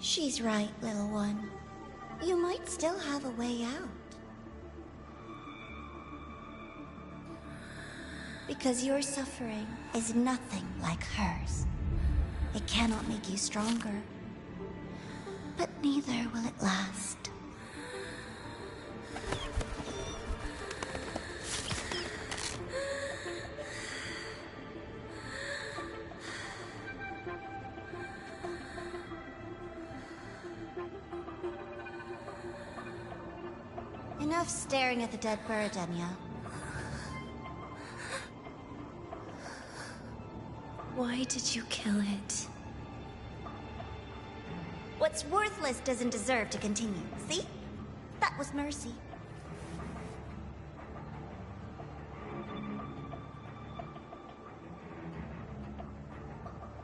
She's right, little one. You might still have a way out. Because your suffering is nothing like hers. It cannot make you stronger, but neither will it last. Enough staring at the dead bird, Enya. Why did you kill it? What's worthless doesn't deserve to continue, see? That was mercy.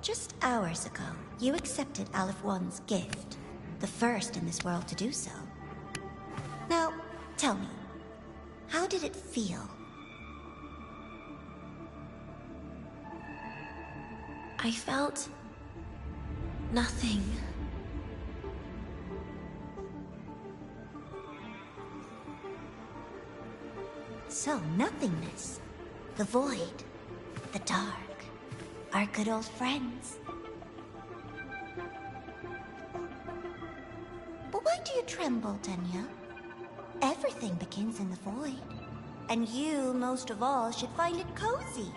Just hours ago, you accepted Aleph One's gift, the first in this world to do so. Now, tell me, how did it feel? I felt nothing. So, nothingness, the void, the dark, our good old friends. But why do you tremble, Enya? Everything begins in the void, and you, most of all, should find it cozy.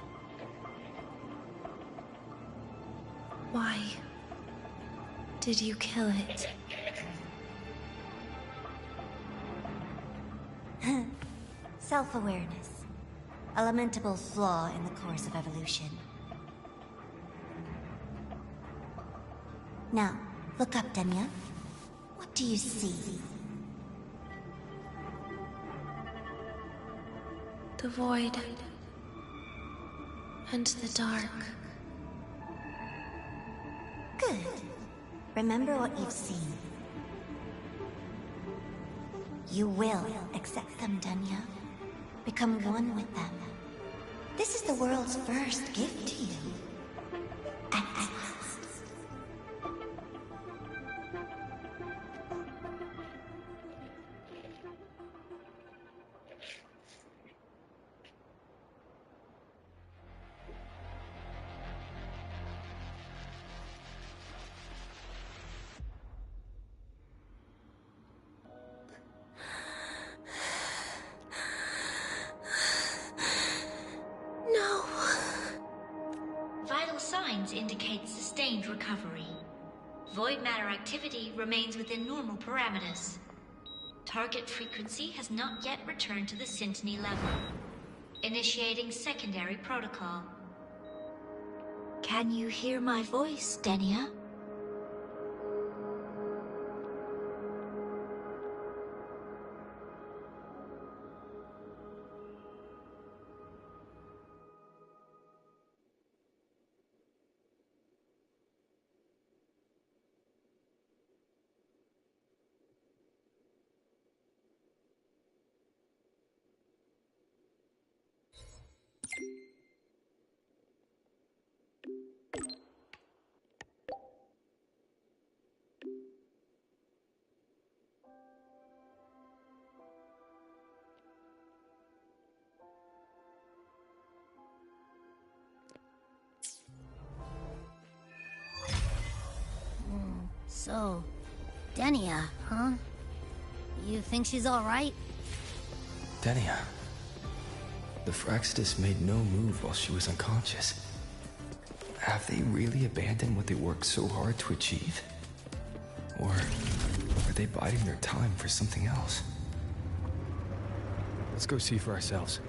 Why did you kill it? Self-awareness. A lamentable flaw in the course of evolution. Now, look up, Enya. What do you see? The void. And the dark. Good. Remember what you've seen. You will accept them, Enya. Become one with them. This is the world's first gift to you. At last. Indicate sustained recovery. Void matter activity remains within normal parameters. Target frequency has not yet returned to the Syntony level. Initiating secondary protocol. Can you hear my voice, Enya? So, Denia, huh? You think she's alright? Denia. The Fraxidus made no move while she was unconscious. Have they really abandoned what they worked so hard to achieve? Or are they biding their time for something else? Let's go see for ourselves.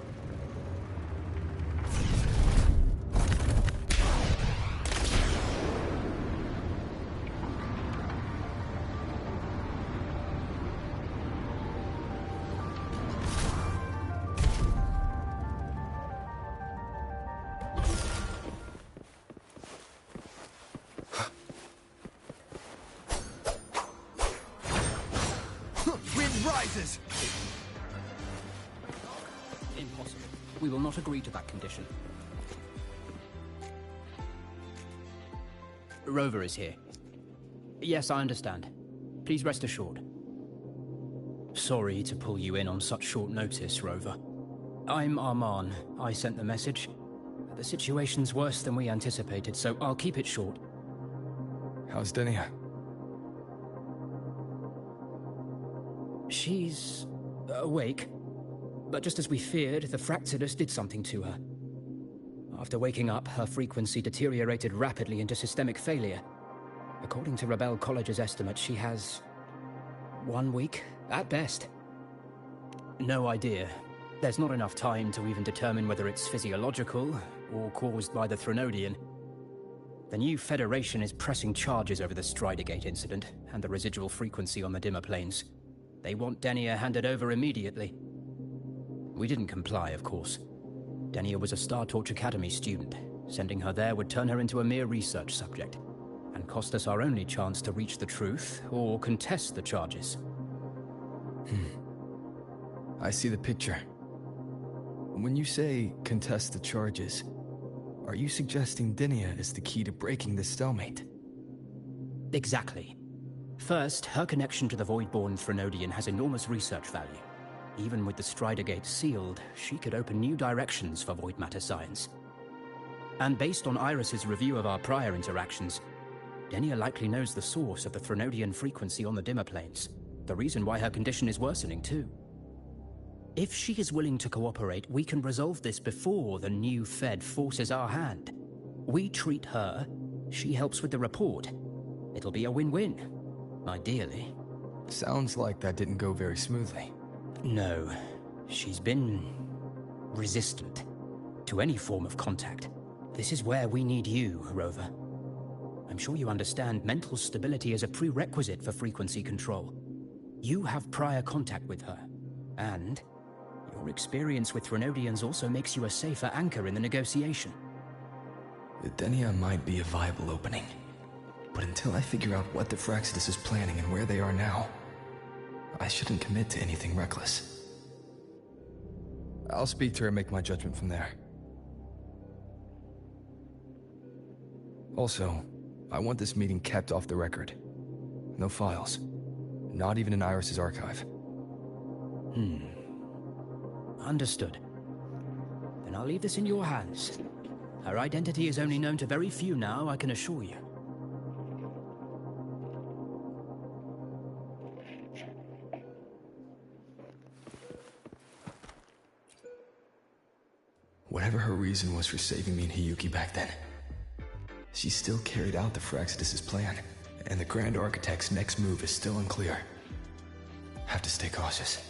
Impossible. We will not agree to that condition. Rover is here. Yes, I understand. Please rest assured. Sorry to pull you in on such short notice, Rover. I'm Arman. I sent the message. The situation's worse than we anticipated, so I'll keep it short. How's Denia? She's awake. But just as we feared, the Fractidus did something to her. After waking up, her frequency deteriorated rapidly into systemic failure. According to Rebel College's estimate, she has 1 week, at best. No idea. There's not enough time to even determine whether it's physiological or caused by the Threnodian. The new Federation is pressing charges over the Stridergate incident and the residual frequency on the dimmer planes. They want Denia handed over immediately. We didn't comply, of course. Denia was a Star Torch Academy student. Sending her there would turn her into a mere research subject, and cost us our only chance to reach the truth or contest the charges. I see the picture. When you say contest the charges, are you suggesting Denia is the key to breaking this stalemate? Exactly. First, her connection to the Voidborn Threnodian has enormous research value. Even with the Stridergate sealed, she could open new directions for void matter science. And based on Iris's review of our prior interactions, Denia likely knows the source of the Threnodian frequency on the dimmer planes. The reason why her condition is worsening, too. If she is willing to cooperate, we can resolve this before the new Fed forces our hand. We treat her, she helps with the report. It'll be a win-win, ideally. Sounds like that didn't go very smoothly. No, she's been resistant to any form of contact. This is where we need you, Rover. I'm sure you understand mental stability is a prerequisite for frequency control. You have prior contact with her, and your experience with Threnodians also makes you a safer anchor in the negotiation. Denia might be a viable opening, but until I figure out what the Fractidus is planning and where they are now, I shouldn't commit to anything reckless. I'll speak to her and make my judgment from there. Also, I want this meeting kept off the record. No files. Not even in Iris's archive. Understood. Then I'll leave this in your hands. Her identity is only known to very few now, I can assure you. Whatever her reason was for saving me and Hiyuki back then, she still carried out the Fractidus' plan, and the Grand Architect's next move is still unclear. Have to stay cautious.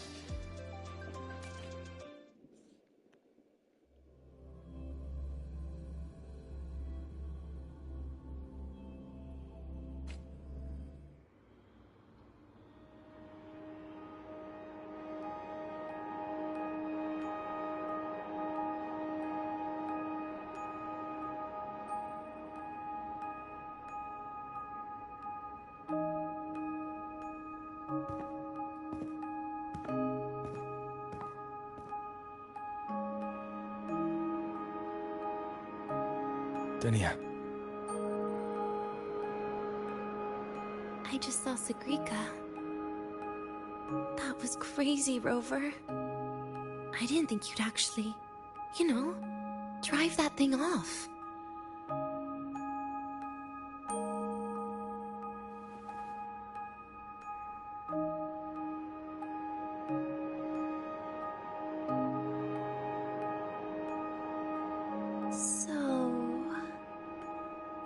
Denia. I just saw Sagrika. That was crazy, Rover. I didn't think you'd actually, drive that thing off.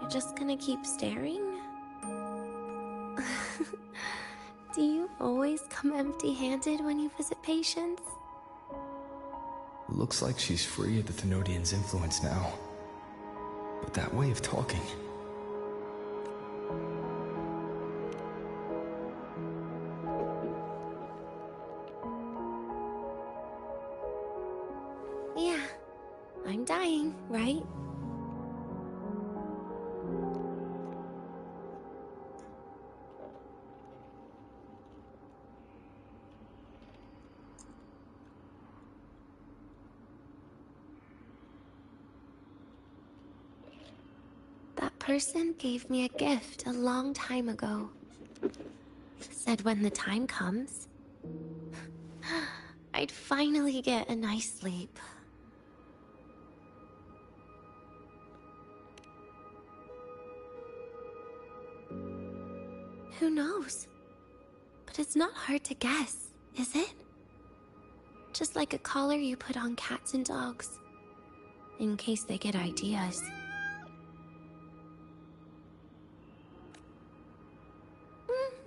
Just gonna keep staring? Do you always come empty-handed when you visit patients? Looks like she's free of the Thenodian's influence now. But that way of talking... Yeah, I'm dying, right? That person gave me a gift a long time ago. said when the time comes, I'd finally get a nice sleep. Who knows? But it's not hard to guess, is it? Just like a collar you put on cats and dogs, in case they get ideas.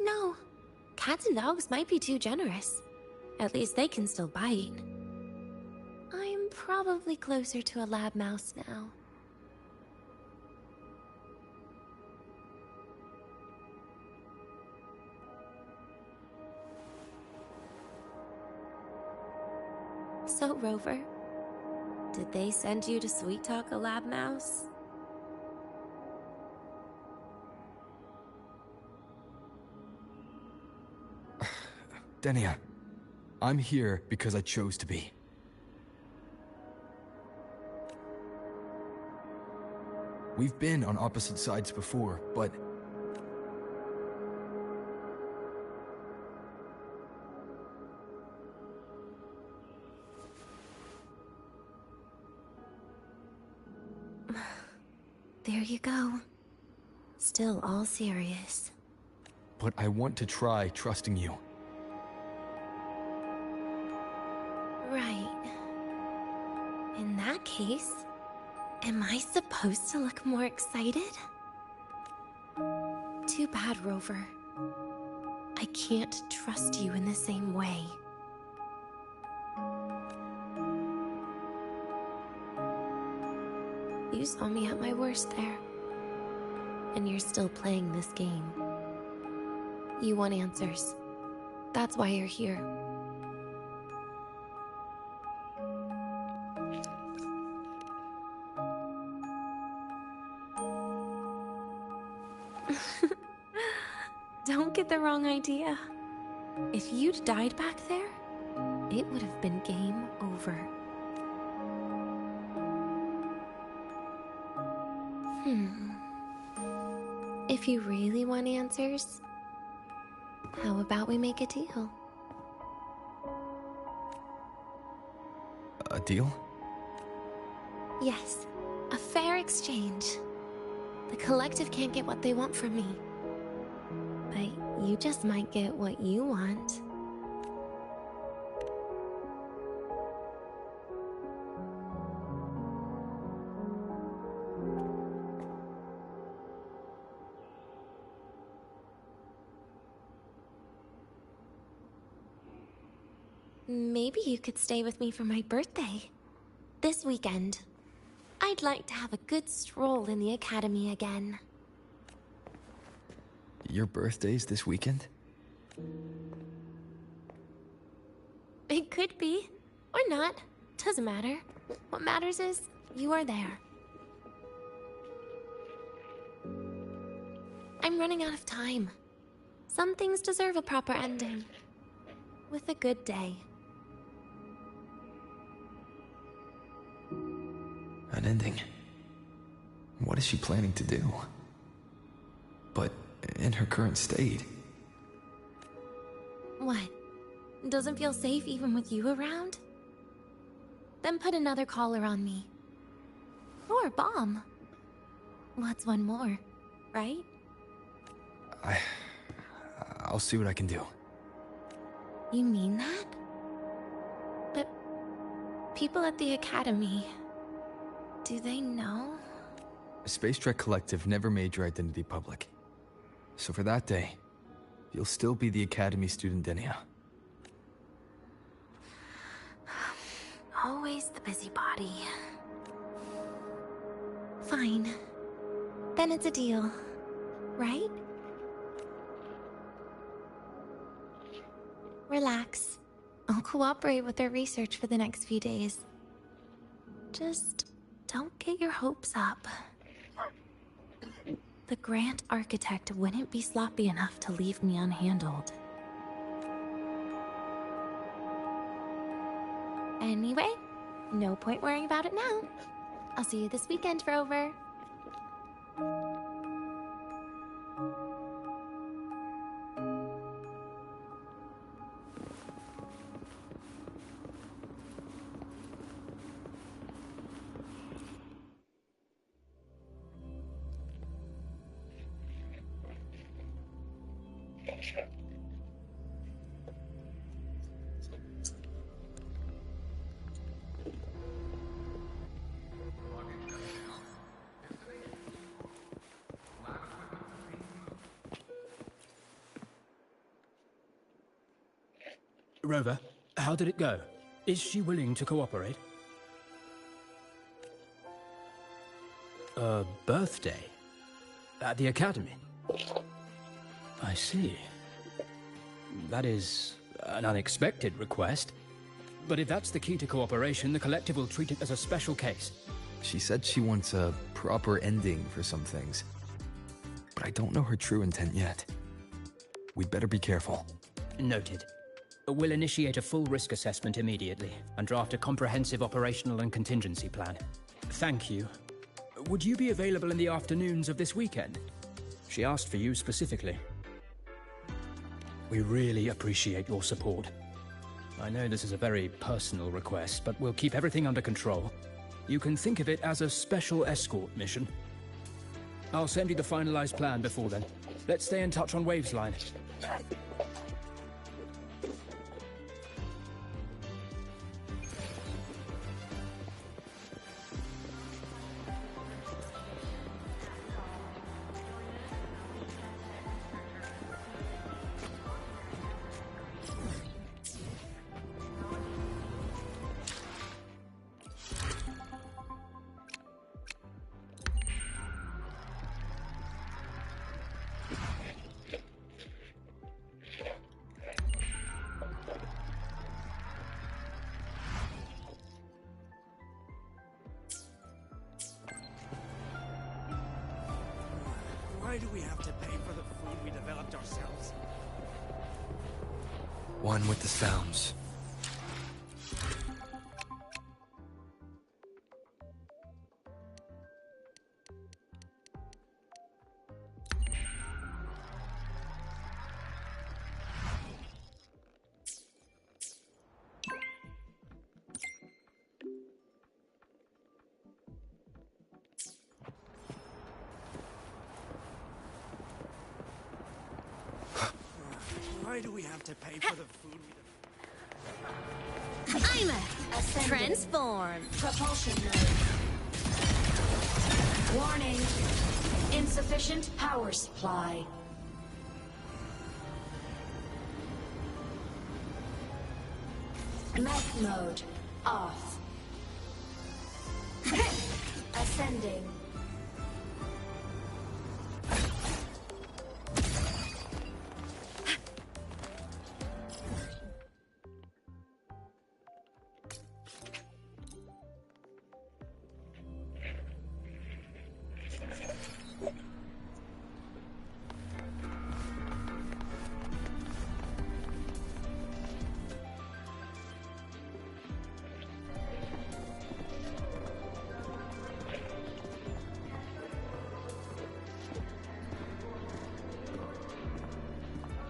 No. Cats and dogs might be too generous. At least they can still bite. I'm probably closer to a lab mouse now. So, Rover, did they send you to sweet talk a lab mouse? Denia, I'm here because I chose to be. We've been on opposite sides before, but... There you go. Still all serious. But I want to try trusting you. Right. In that case, am I supposed to look more excited? Too bad, Rover. I can't trust you in the same way. You saw me at my worst there. And you're still playing this game. You want answers. That's why you're here. Don't get the wrong idea. If you'd died back there, it would have been game over. If you really want answers, how about we make a deal? A deal? Yes, a fair exchange. The collective can't get what they want from me. But you just might get what you want. Maybe you could stay with me for my birthday. This weekend. I'd like to have a good stroll in the academy again. Your birthday's this weekend? It could be. Or not. Doesn't matter. What matters is, you are there. I'm running out of time. Some things deserve a proper ending. With a good day. An ending? What is she planning to do? But in her current state... What? Doesn't feel safe even with you around? Then put another collar on me. Or a bomb. What's one more, right? I'll see what I can do. You mean that? But people at the academy, do they know? Space Trek Collective never made your identity public. So for that day, you'll still be the Academy student Denia. Always the busybody. Fine. Then it's a deal, right? Relax. I'll cooperate with their research for the next few days. Just don't get your hopes up. The Grand Architect wouldn't be sloppy enough to leave me unhandled. Anyway, no point worrying about it now. I'll see you this weekend, Rover. Rover, how did it go? Is she willing to cooperate? A birthday? At the academy? I see. That is an unexpected request. But if that's the key to cooperation, the collective will treat it as a special case. She said she wants a proper ending for some things. But I don't know her true intent yet. We'd better be careful. Noted. We'll initiate a full risk assessment immediately and draft a comprehensive operational and contingency plan. Thank you. Would you be available in the afternoons of this weekend? She asked for you specifically. We really appreciate your support. I know this is a very personal request, but we'll keep everything under control. You can think of it as a special escort mission. I'll send you the finalized plan before then. Let's stay in touch on Waves Line. Why do we have to pay for the food we developed ourselves? One with the sounds. Why do we have to pay for the food we I'm a transform. Propulsion mode. Warning. Insufficient power supply. Mech mode off. Ascending.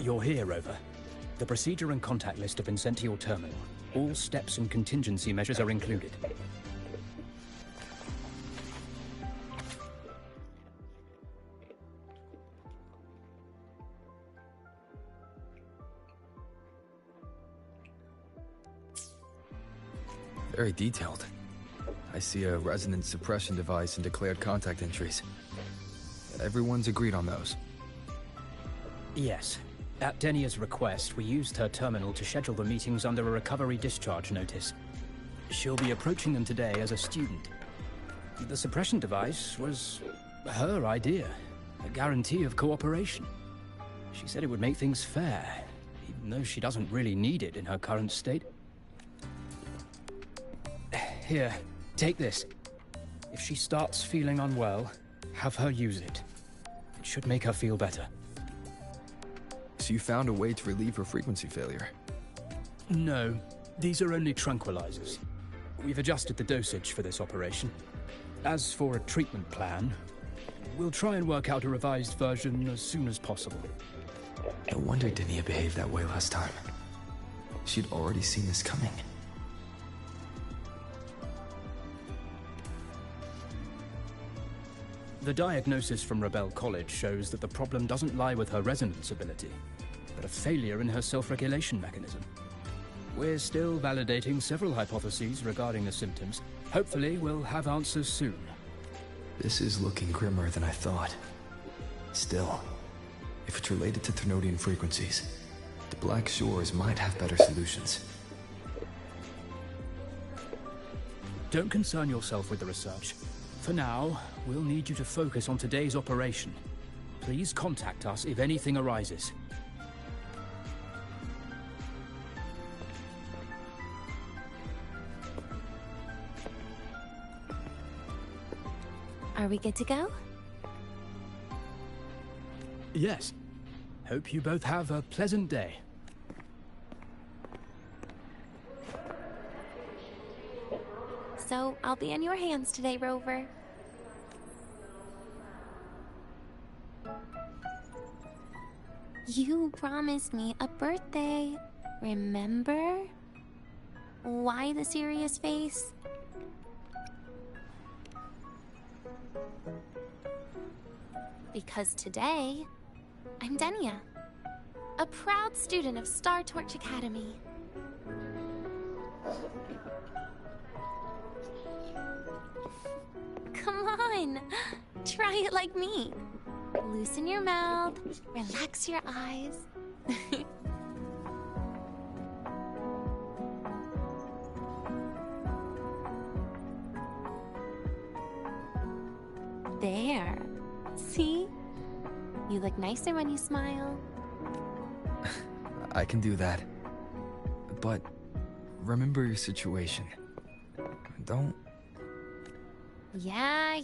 You're here, Rover. The procedure and contact list have been sent to your terminal. All steps and contingency measures are included. Very detailed. I see a resonance suppression device and declared contact entries. Everyone's agreed on those. Yes. At Denia's request, we used her terminal to schedule the meetings under a recovery discharge notice. She'll be approaching them today as a student. The suppression device was her idea, a guarantee of cooperation. She said it would make things fair, even though she doesn't really need it in her current state. Here, take this. If she starts feeling unwell, have her use it. It should make her feel better. So you found a way to relieve her frequency failure? No, these are only tranquilizers. We've adjusted the dosage for this operation. As for a treatment plan, we'll try and work out a revised version as soon as possible. No wonder Denia behaved that way last time. She'd already seen this coming. The diagnosis from Rebel College shows that the problem doesn't lie with her resonance ability. but a failure in her self-regulation mechanism. We're still validating several hypotheses regarding the symptoms. Hopefully, we'll have answers soon. This is looking grimmer than I thought. Still, if it's related to Ternodian frequencies, the Black Shores might have better solutions. Don't concern yourself with the research. For now, we'll need you to focus on today's operation. Please contact us if anything arises. Are we good to go? Yes. Hope you both have a pleasant day. So, I'll be in your hands today, Rover. You promised me a birthday, remember? Why the serious face? Because today, I'm Denia, a proud student of Star Torch Academy. Come on, try it like me. Loosen your mouth, relax your eyes. There. See? You look nicer when you smile. I can do that. But remember your situation. Don't... Yeah,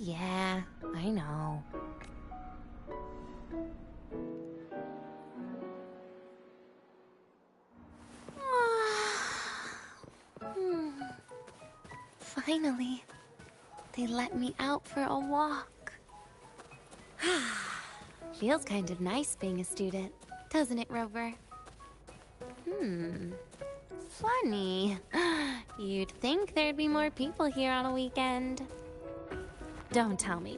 I know. Finally, they let me out for a walk. Feels kind of nice being a student, doesn't it, Rover? Funny. You'd think there'd be more people here on a weekend. Don't tell me.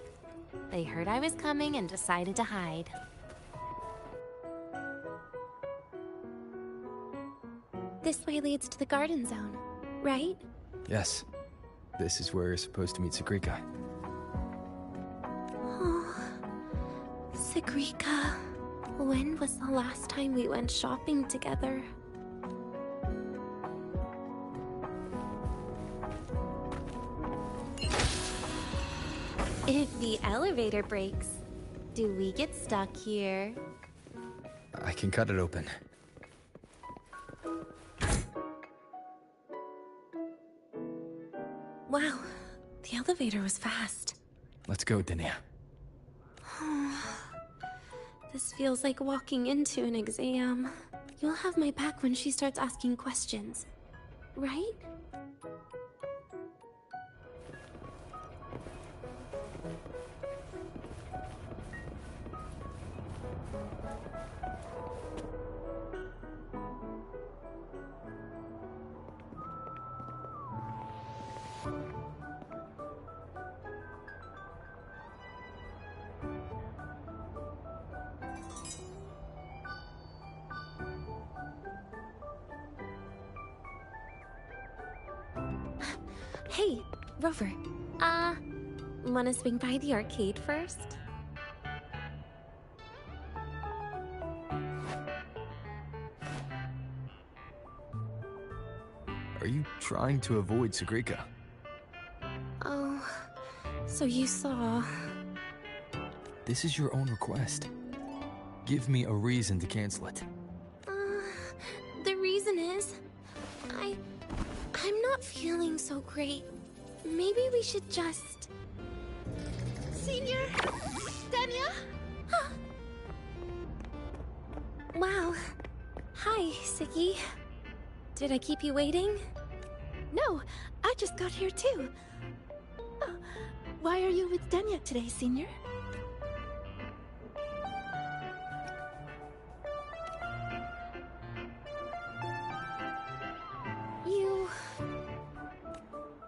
They heard I was coming and decided to hide. This way leads to the garden zone, right? Yes. This is where you're supposed to meet Sagrika. Oh, Sagrika. When was the last time we went shopping together? If the elevator breaks, do we get stuck here? I can cut it open. Wow, the elevator was fast. Let's go, Denia. This feels like walking into an exam. You'll have my back when she starts asking questions, right? Hey, Rover. Wanna swing by the arcade first? Are you trying to avoid Sagrika? Oh, so you saw... This is your own request. Give me a reason to cancel it. The reason is... I'm not feeling so great. Maybe we should just... Senior? Denia? Wow. Hi, Siggy. Did I keep you waiting? No, I just got here too. Oh, why are you with Denia today, Senior?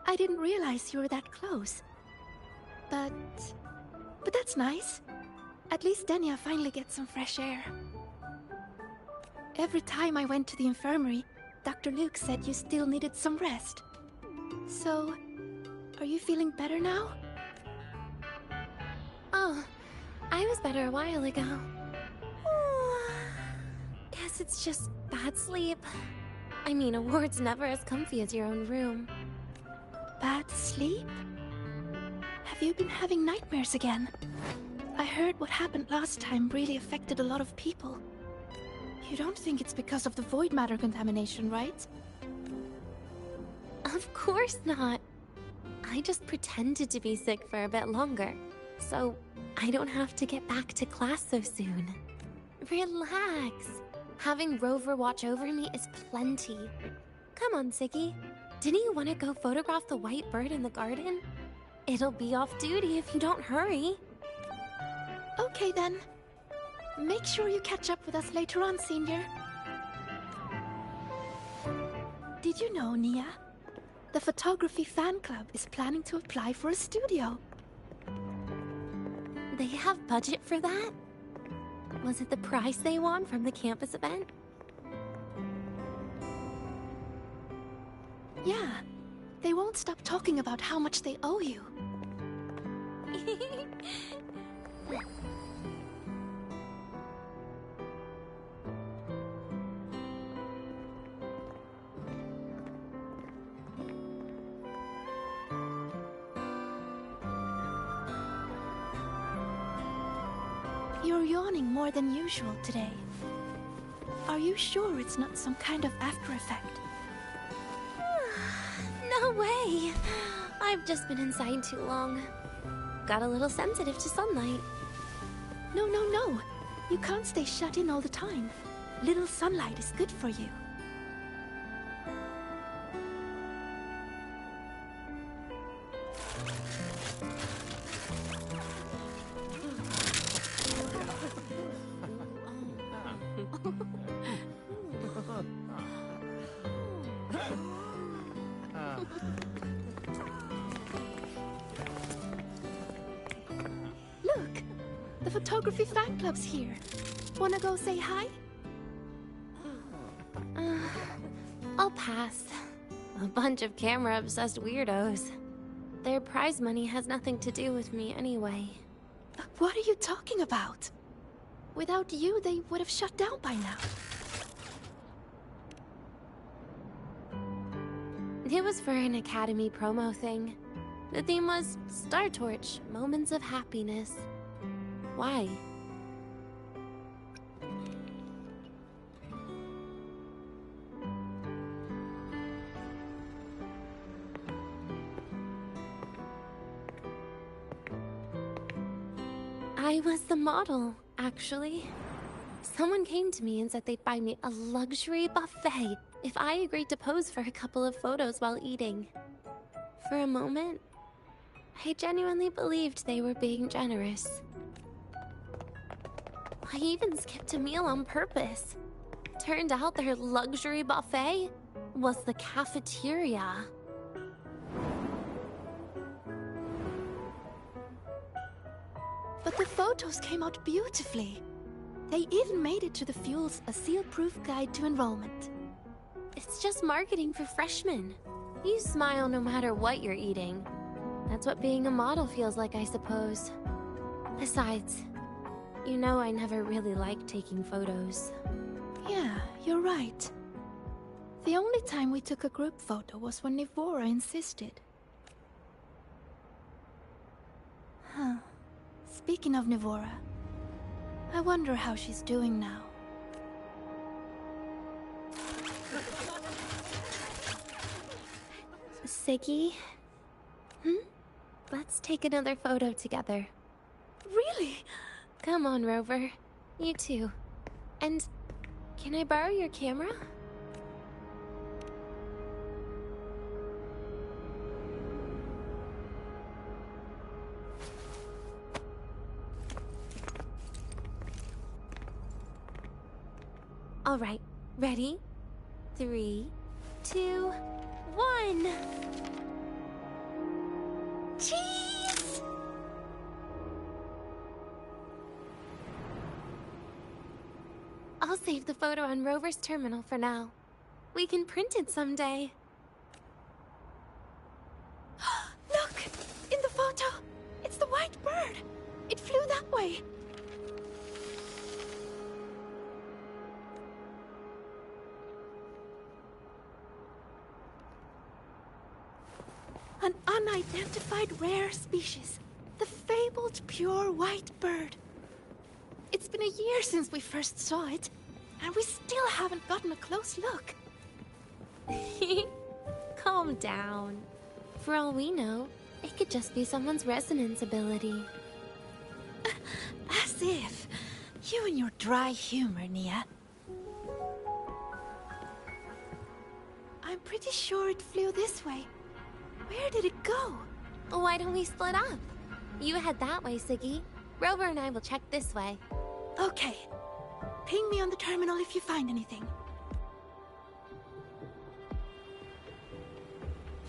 I didn't realize you were that close. But that's nice. At least Denia finally gets some fresh air. Every time I went to the infirmary, Dr. Luke said you still needed some rest. So, are you feeling better now? Oh, I was better a while ago. Guess it's just bad sleep. I mean, a ward's never as comfy as your own room. Bad sleep? Have you been having nightmares again? I heard what happened last time really affected a lot of people. You don't think it's because of the void matter contamination, right? Of course not. I just pretended to be sick for a bit longer, so I don't have to get back to class so soon. Relax. Having Rover watch over me is plenty. Come on, Siggy. Didn't you want to go photograph the white bird in the garden? It'll be off duty if you don't hurry. Okay then. Make sure you catch up with us later on, Senior. Did you know, Nia? The photography fan club is planning to apply for a studio. They have budget for that? Was it the prize they won from the campus event? Yeah. They won't stop talking about how much they owe you. You're yawning more than usual today. Are you sure it's not some kind of after effect? No way! I've just been inside too long. Got a little sensitive to sunlight. No. You can't stay shut in all the time. Little sunlight is good for you. Look! The photography fan club's here. Wanna go say hi? I'll pass. A bunch of camera-obsessed weirdos. Their prize money has nothing to do with me anyway. What are you talking about? Without you, they would have shut down by now. It was for an academy promo thing. The theme was Star Torch, Moments of Happiness. Why? I was the model, actually. Someone came to me and said they'd buy me a luxury buffet if I agreed to pose for a couple of photos while eating. For a moment, I genuinely believed they were being generous. I even skipped a meal on purpose. Turned out their luxury buffet was the cafeteria. But the photos came out beautifully. They even made it to the Fuel's A Seal-Proof Guide to Enrollment. It's just marketing for freshmen. You smile no matter what you're eating. That's what being a model feels like, I suppose. Besides, you know I never really liked taking photos. Yeah, you're right. The only time we took a group photo was when Nivora insisted. Huh. Speaking of Nivora, I wonder how she's doing now. Siggy? Let's take another photo together. Really? Come on, Rover. You too. And can I borrow your camera? All right, ready? 3, 2, 1. Cheese! I'll say save the photo on Rover's terminal for now. We can print it someday. Look! In the photo! It's the white bird! It flew that way! An unidentified rare species. The fabled pure white bird. It's been a year since we first saw it, and we still haven't gotten a close look. Calm down. For all we know, it could just be someone's resonance ability. As if. You and your dry humor, Nia. I'm pretty sure it flew this way. Where did it go? Why don't we split up? You head that way, Siggy. Rover and I will check this way. Okay. Ping me on the terminal if you find anything.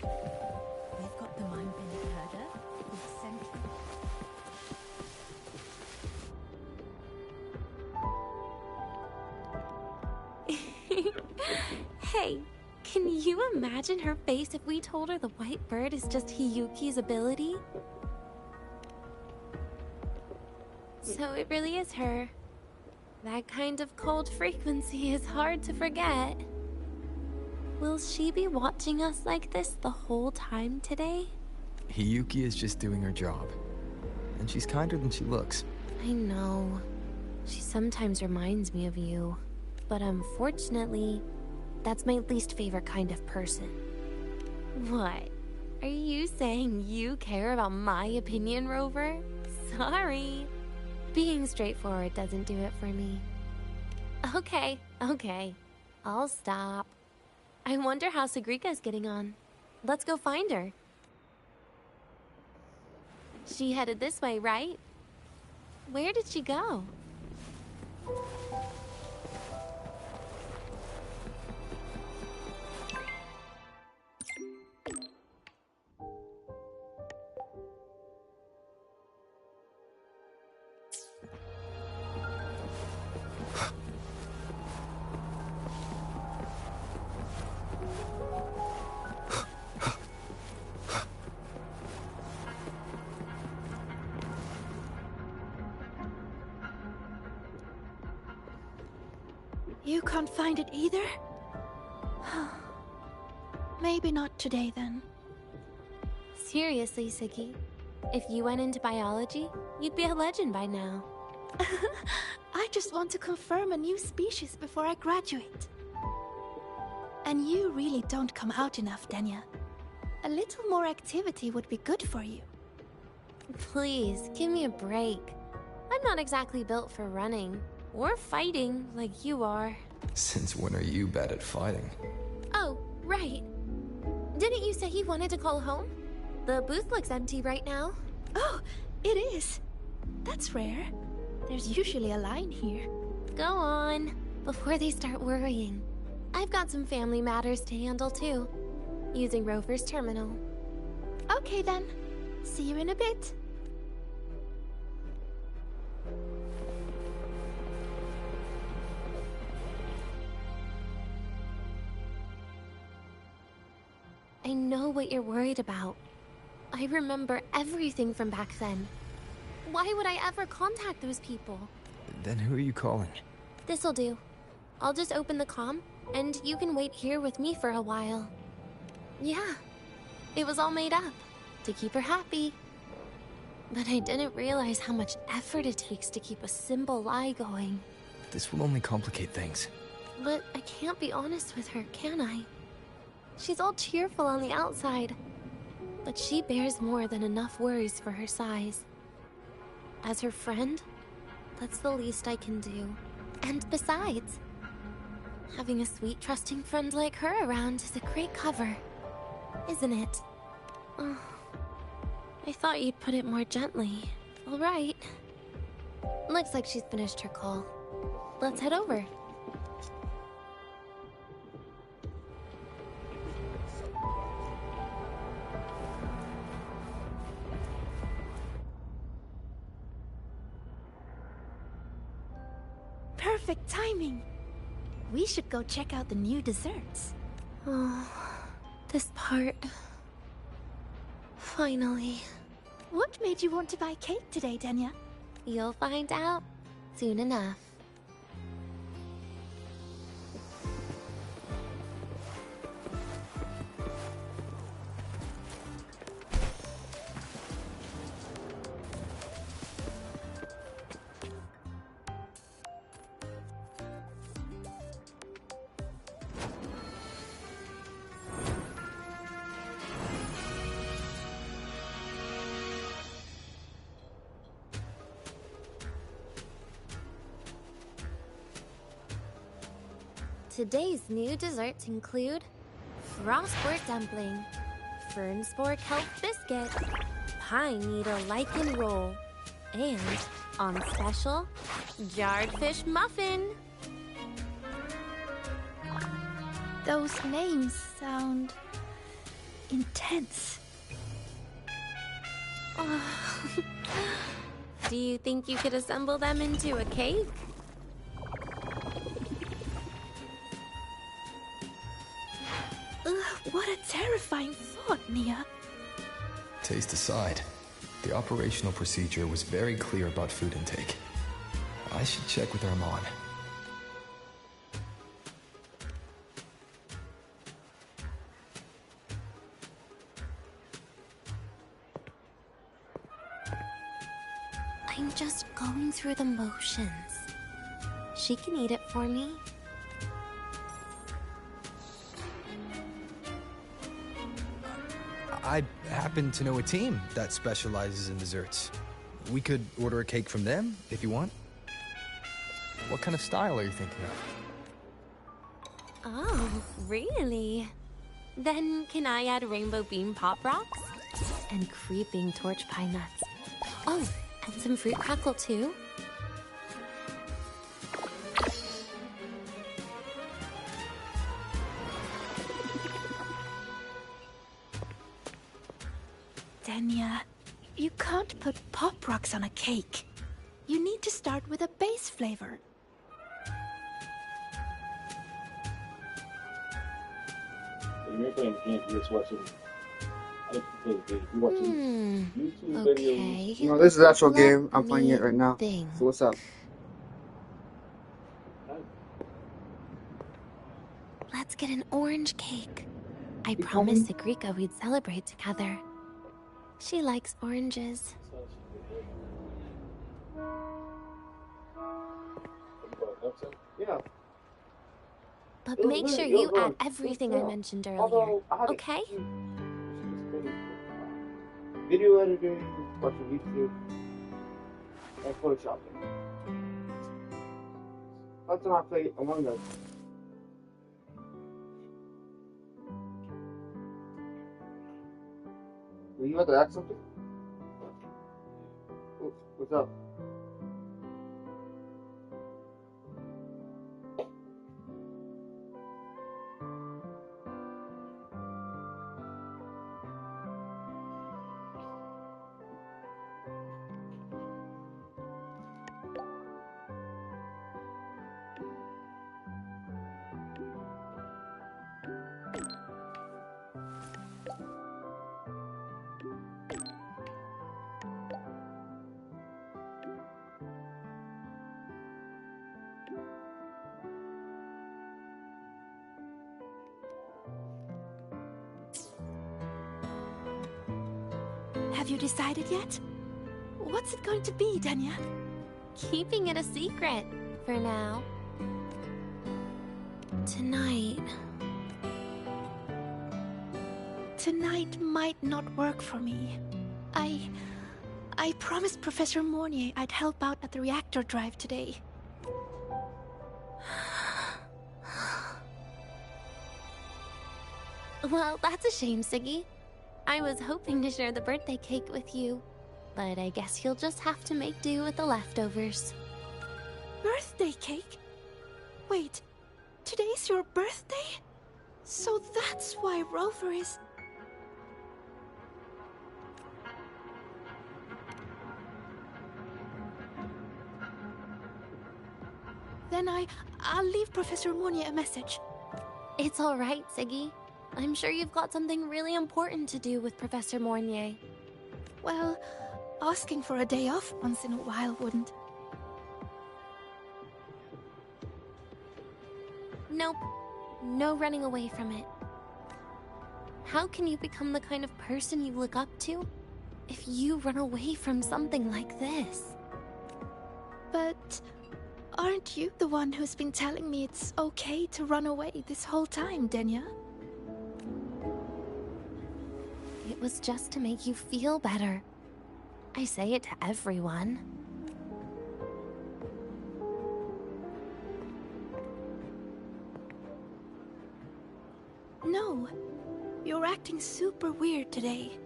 We've got the mind bender herder. We've sent Hey, can you imagine her face if we told her the white bird is just Hiyuki's ability? So it really is her. That kind of cold frequency is hard to forget. Will she be watching us like this the whole time today? Hiyuki is just doing her job. And she's kinder than she looks. I know. She sometimes reminds me of you. But unfortunately, that's my least favorite kind of person. What? Are you saying you care about my opinion, Rover? Sorry. Being straightforward doesn't do it for me. Okay. I'll stop. I wonder how Sagrika's getting on. Let's go find her. She headed this way, right? Where did she go? You can't find it either? Maybe not today, then. Seriously, Siggy. If you went into biology, you'd be a legend by now. I just want to confirm a new species before I graduate. And you really don't come out enough, Denya. A little more activity would be good for you. Please, give me a break. I'm not exactly built for running. Or fighting, like you are. Since when are you bad at fighting? Oh, right. Didn't you say you wanted to call home? The booth looks empty right now. Oh, it is. That's rare. There's usually a line here. Go on, before they start worrying. I've got some family matters to handle too, using Rover's terminal. Okay then. See you in a bit. I know what you're worried about. I remember everything from back then. Why would I ever contact those people? Then who are you calling? This'll do. I'll just open the comm, and you can wait here with me for a while. Yeah, it was all made up, to keep her happy. But I didn't realize how much effort it takes to keep a simple lie going. This will only complicate things. But I can't be honest with her, can I? She's all cheerful on the outside, but she bears more than enough worries for her size. As her friend, that's the least I can do. And besides, having a sweet, trusting friend like her around is a great cover, isn't it? Oh, I thought you'd put it more gently. All right. Looks like she's finished her call. Let's head over. Perfect timing. We should go check out the new desserts. Oh, this part. Finally. What made you want to buy cake today, Denya? You'll find out soon enough. Today's new desserts include Frostwort Dumpling, Fern Spore Kelp Biscuit, Pine Needle Lichen Roll, and, on special, Jarred Fish Muffin. Those names sound intense. Do you think you could assemble them into a cake? What a terrifying thought, Nia. Taste aside, the operational procedure was very clear about food intake. I should check with Armand. I'm just going through the motions. She can eat it for me. I happen to know a team that specializes in desserts. We could order a cake from them, if you want. What kind of style are you thinking of? Oh, really? Then can I add rainbow bean pop rocks? And creeping torch pine nuts. Oh, and some fruit crackle too? Denya, you can't put pop rocks on a cake. You need to start with a base flavor. You're playing games, you're just watching. You're watching YouTube videos. Okay. No, this is the actual Let game. I'm playing it me right now. think. So what's up? Let's get an orange cake. I promised Sigrika we'd celebrate together. She likes oranges. Yeah. But make sure you add everything I mentioned earlier, okay? Video editing, watching YouTube, and photoshopping. That's when I play Among Us. Were you about to ask something? What's up? Have you decided yet? What's it going to be, Denya? Keeping it a secret for now. Tonight. Tonight might not work for me. I promised Professor Mornier I'd help out at the reactor drive today. Well, that's a shame, Siggy. I was hoping to share the birthday cake with you, but I guess you'll just have to make do with the leftovers. Birthday cake? Wait, today's your birthday? So that's why Rover is... Then I'll leave Professor Monia a message. It's all right, Siggy. I'm sure you've got something really important to do with Professor Mornier. Well, asking for a day off once in a while wouldn't. Nope. No running away from it. How can you become the kind of person you look up to if you run away from something like this? But aren't you the one who's been telling me it's okay to run away this whole time, Denya? It was just to make you feel better. I say it to everyone. No, you're acting super weird today.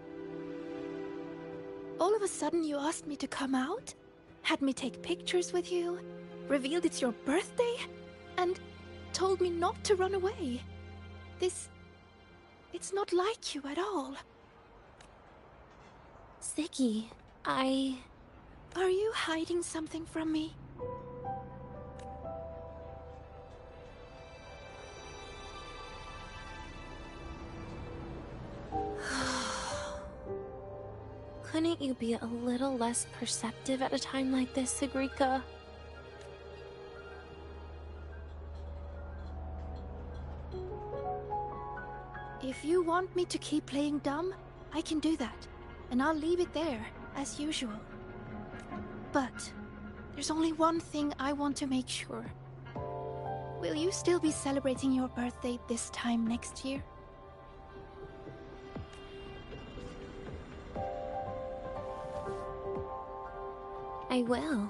All of a sudden you asked me to come out, had me take pictures with you, revealed it's your birthday, and told me not to run away. It's not like you at all. Siggy, Are you hiding something from me? Couldn't you be a little less perceptive at a time like this, Sigrika? If you want me to keep playing dumb, I can do that, and I'll leave it there, as usual. But there's only one thing I want to make sure. Will you still be celebrating your birthday this time next year? I will.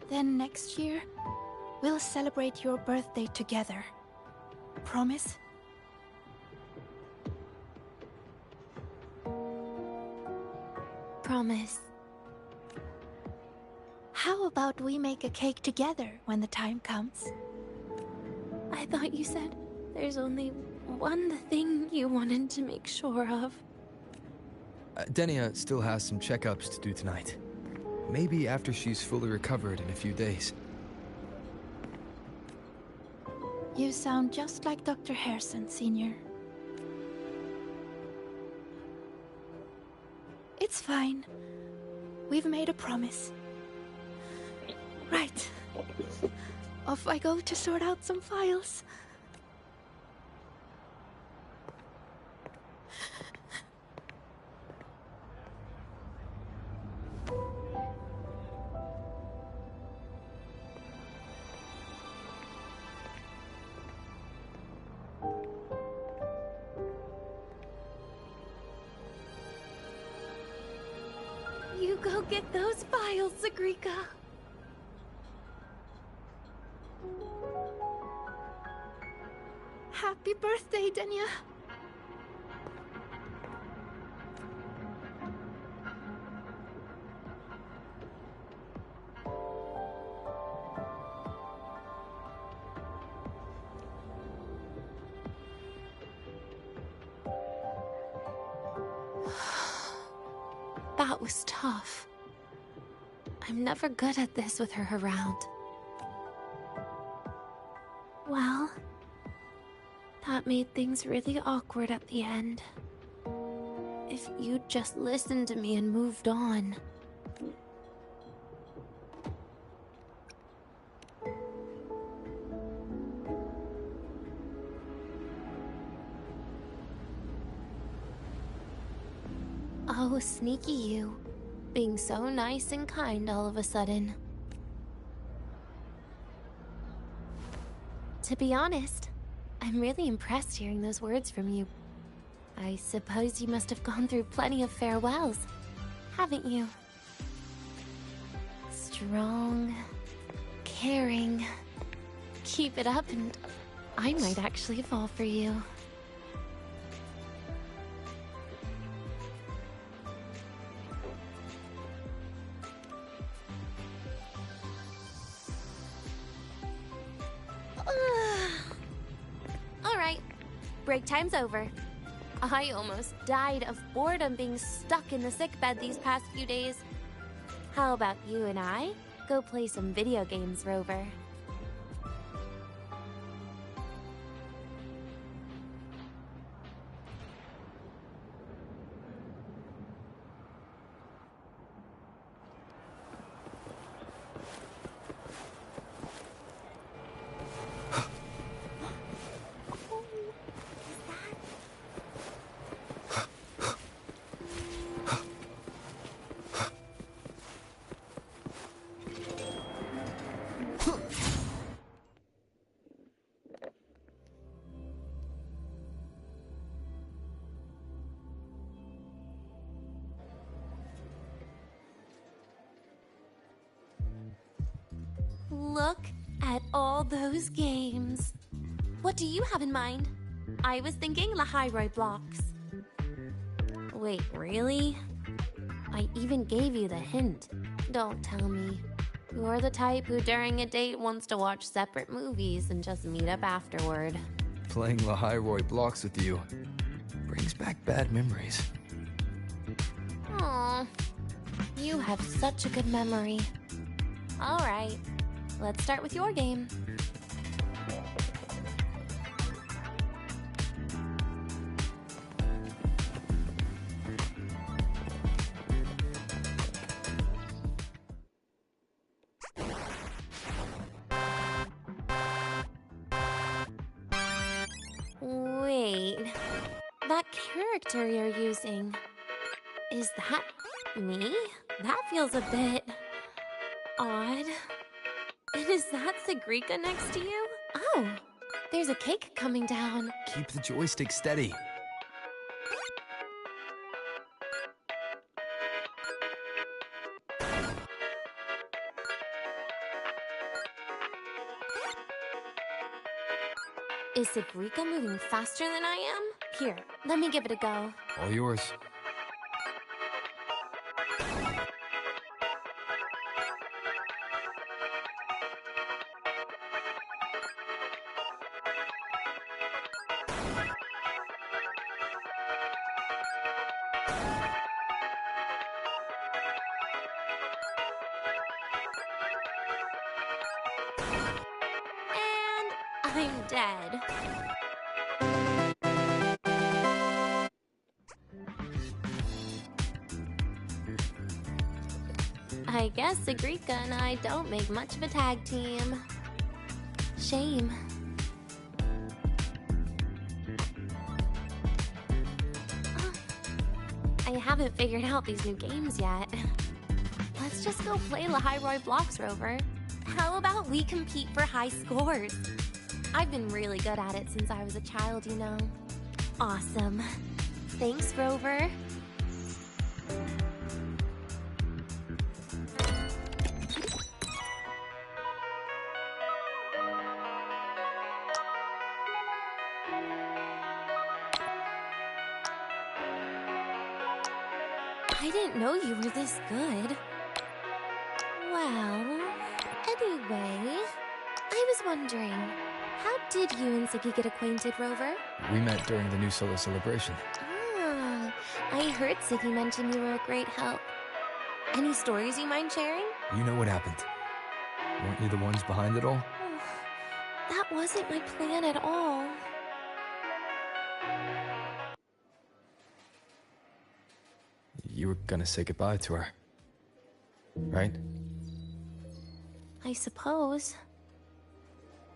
Then next year, we'll celebrate your birthday together. Promise? Promise. How about we make a cake together when the time comes? I thought you said there's only one thing you wanted to make sure of. Denia still has some checkups to do tonight. Maybe after she's fully recovered in a few days. You sound just like Dr. Harrison, Senior. It's fine. We've made a promise. Right. Off I go to sort out some files. You go get those files, Sigrika. Happy birthday, Denia. That was tough. I'm never good at this with her around. Well, that made things really awkward at the end. If you'd just listened to me and moved on. Oh, sneaky you. Being so nice and kind all of a sudden. To be honest, I'm really impressed hearing those words from you. I suppose you must have gone through plenty of farewells, haven't you? Strong, caring. Keep it up and I might actually fall for you. Alright, break time's over. I almost died of boredom being stuck in the sickbed these past few days. How about you and I go play some video games, Rover. Look at all those games. What do you have in mind? I was thinking Lahairoi blocks. Wait, really? I even gave you the hint. Don't tell me. You're the type who during a date wants to watch separate movies and just meet up afterward. Playing Lahairoi blocks with you brings back bad memories. Aw, you have such a good memory. All right, let's start with your game. Wait, that character you're using, is that me? That feels a bit odd. And is that Sigrika next to you? Oh, there's a cake coming down. Keep the joystick steady. Is Sigrika moving faster than I am? Here, let me give it a go. All yours. I'm dead. I guess Sigrika and I don't make much of a tag team. Shame. I haven't figured out these new games yet. Let's just go play Lahairoi blocks, Rover. How about we compete for high scores? I've been really good at it since I was a child, you know. Awesome. Thanks, Rover. I didn't know you were this good. Well, anyway, I was wondering, how did you and Siggy get acquainted, Rover? We met during the new solo celebration. Ah, I heard Siggy mention you were a great help. Any stories you mind sharing? You know what happened. Weren't you the ones behind it all? That wasn't my plan at all. You were gonna say goodbye to her, right? I suppose.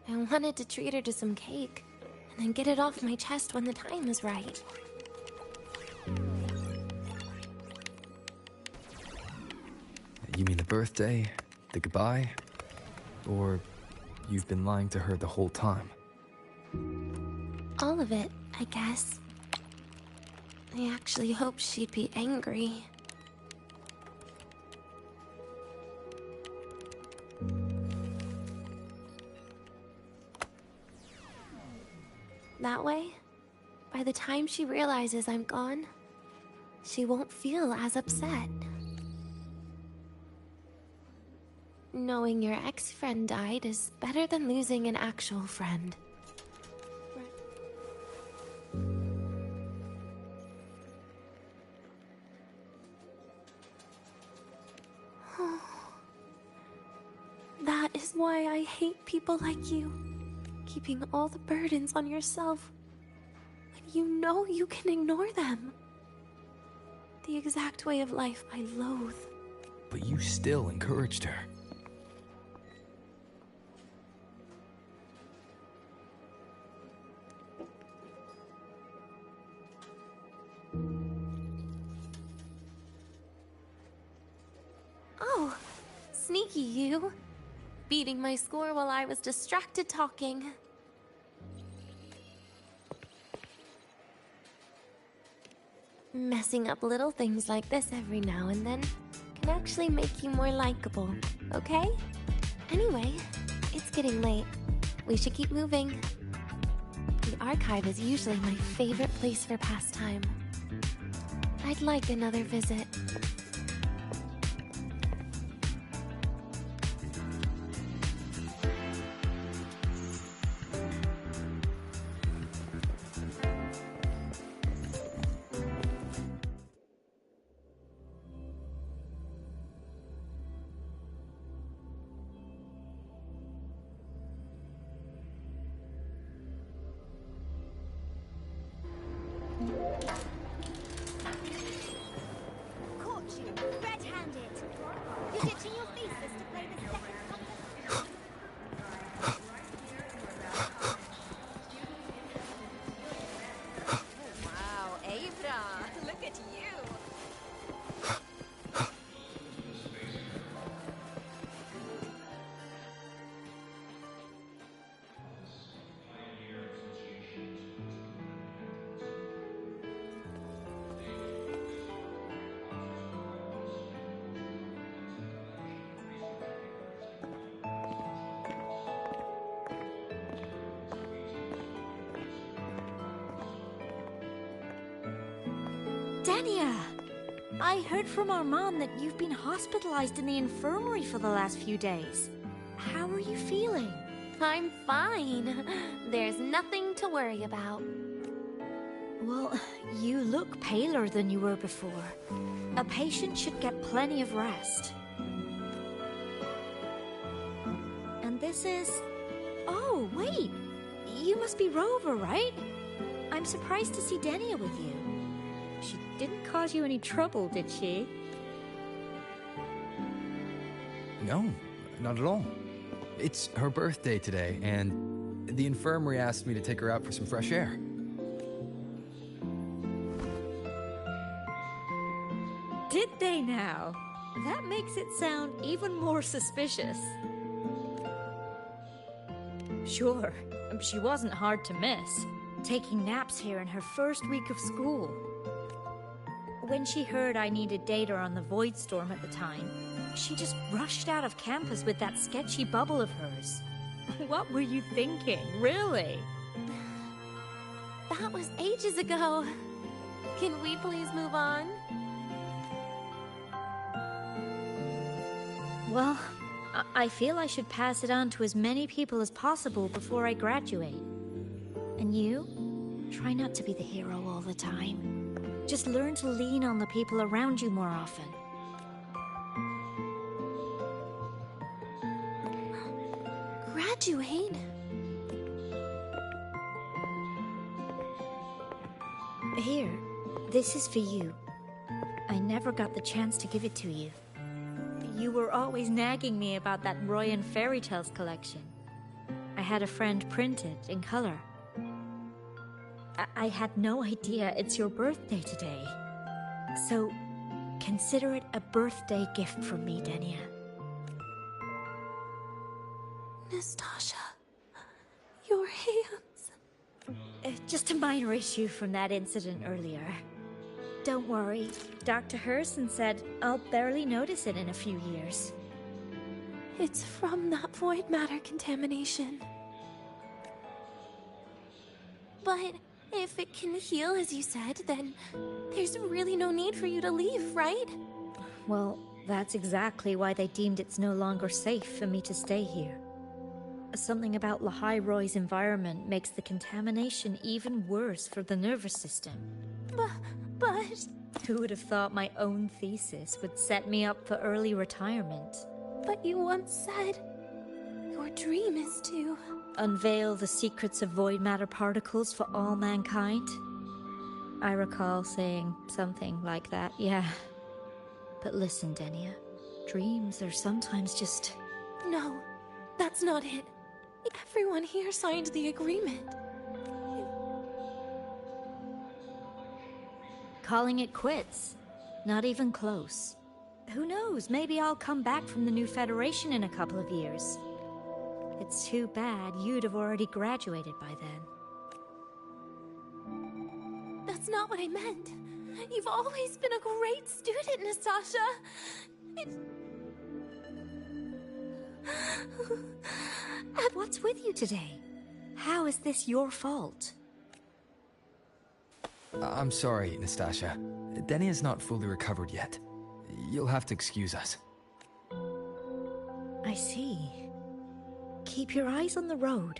I wanted to treat her to some cake, and then get it off my chest when the time was right. You mean the birthday, the goodbye, or you've been lying to her the whole time? All of it, I guess. I actually hoped she'd be angry. That way, by the time she realizes I'm gone, she won't feel as upset. Knowing your ex-friend died is better than losing an actual friend. I hate people like you, keeping all the burdens on yourself when you know you can ignore them. The exact way of life I loathe. But you still encouraged her. Oh, sneaky you. Beating my score while I was distracted talking. Messing up little things like this every now and then can actually make you more likable, okay? Anyway, it's getting late. We should keep moving. The archive is usually my favorite place for pastime. I'd like another visit. Dania! I heard from our mom that you've been hospitalized in the infirmary for the last few days. How are you feeling? I'm fine. There's nothing to worry about. Well, you look paler than you were before. A patient should get plenty of rest. And this is... Oh, wait! You must be Rover, right? I'm surprised to see Dania with you. She didn't cause you any trouble, did she? No, not at all. It's her birthday today, and the infirmary asked me to take her out for some fresh air. Did they now? That makes it sound even more suspicious. Sure, she wasn't hard to miss, taking naps here in her first week of school. When she heard I needed data on the Void Storm at the time, she just rushed out of campus with that sketchy bubble of hers. What were you thinking, really? That was ages ago. Can we please move on? Well, I feel I should pass it on to as many people as possible before I graduate. And you? Try not to be the hero all the time. Just learn to lean on the people around you more often. Graduate? Here, this is for you. I never got the chance to give it to you. You were always nagging me about that Roy and Fairy Tales collection. I had a friend print it in color. I had no idea it's your birthday today. So, consider it a birthday gift from me, Dania. Nastasha, your hands. Just a minor issue from that incident earlier. Don't worry, Dr. Herson said I'll barely notice it in a few years. It's from that void matter contamination. But if it can heal, as you said, then there's really no need for you to leave, right? Well, that's exactly why they deemed it's no longer safe for me to stay here. Something about Lahai Roy's environment makes the contamination even worse for the nervous system. But... Who would have thought my own thesis would set me up for early retirement? But you once said your dream is to... Unveil the secrets of void matter particles for all mankind? I recall saying something like that, yeah. But listen, Denia. Dreams are sometimes just... No, that's not it. Everyone here signed the agreement. Calling it quits. Not even close. Who knows, maybe I'll come back from the new Federation in a couple of years. It's too bad you'd have already graduated by then. That's not what I meant. You've always been a great student, Nastasha. What's with you today? How is this your fault? I'm sorry, Nastasha. Denia's not fully recovered yet. You'll have to excuse us. I see. Keep your eyes on the road.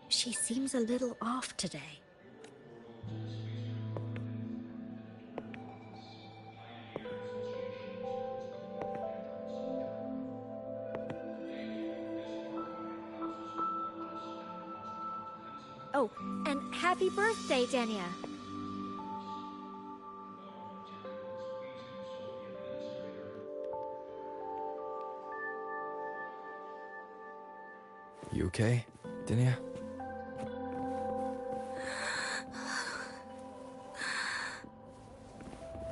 She seems a little off today. Oh, and happy birthday, Denia. You okay, Denia?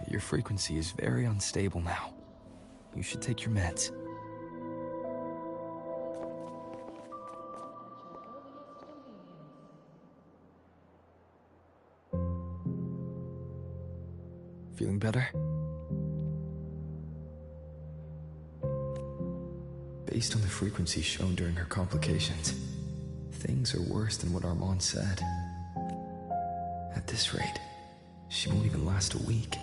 Your frequency is very unstable now. You should take your meds. Feeling better? Based on the frequency shown during her complications, things are worse than what Armand said. At this rate, she won't even last a week.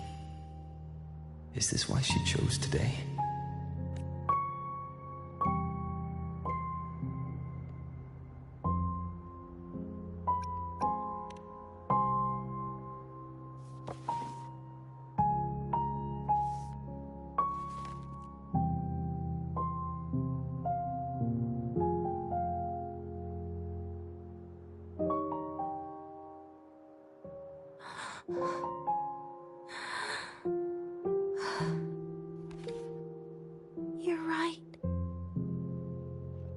Is this why she chose today? You're right.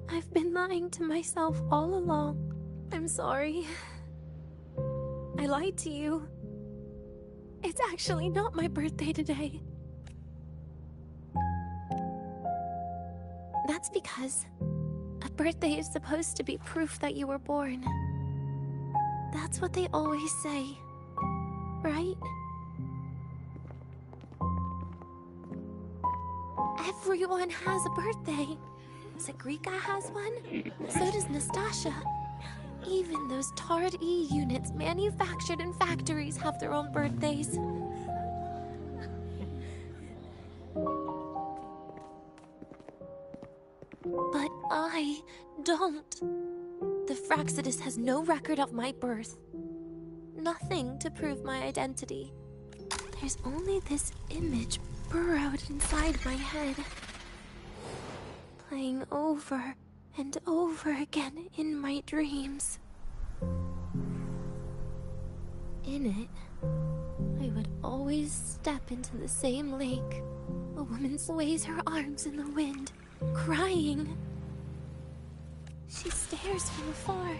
I've been lying to myself all along. I'm sorry. I lied to you. It's actually not my birthday today. That's because a birthday is supposed to be proof that you were born. That's what they always say, right? Everyone has a birthday. Zagrika has one, so does Nastasha. Even those tarred E units manufactured in factories have their own birthdays. But I don't. The Fraxidus has no record of my birth. Nothing to prove my identity. There's only this image burrowed inside my head, playing over and over again in my dreams. In it, I would always step into the same lake. A woman sways her arms in the wind, crying. She stares from afar,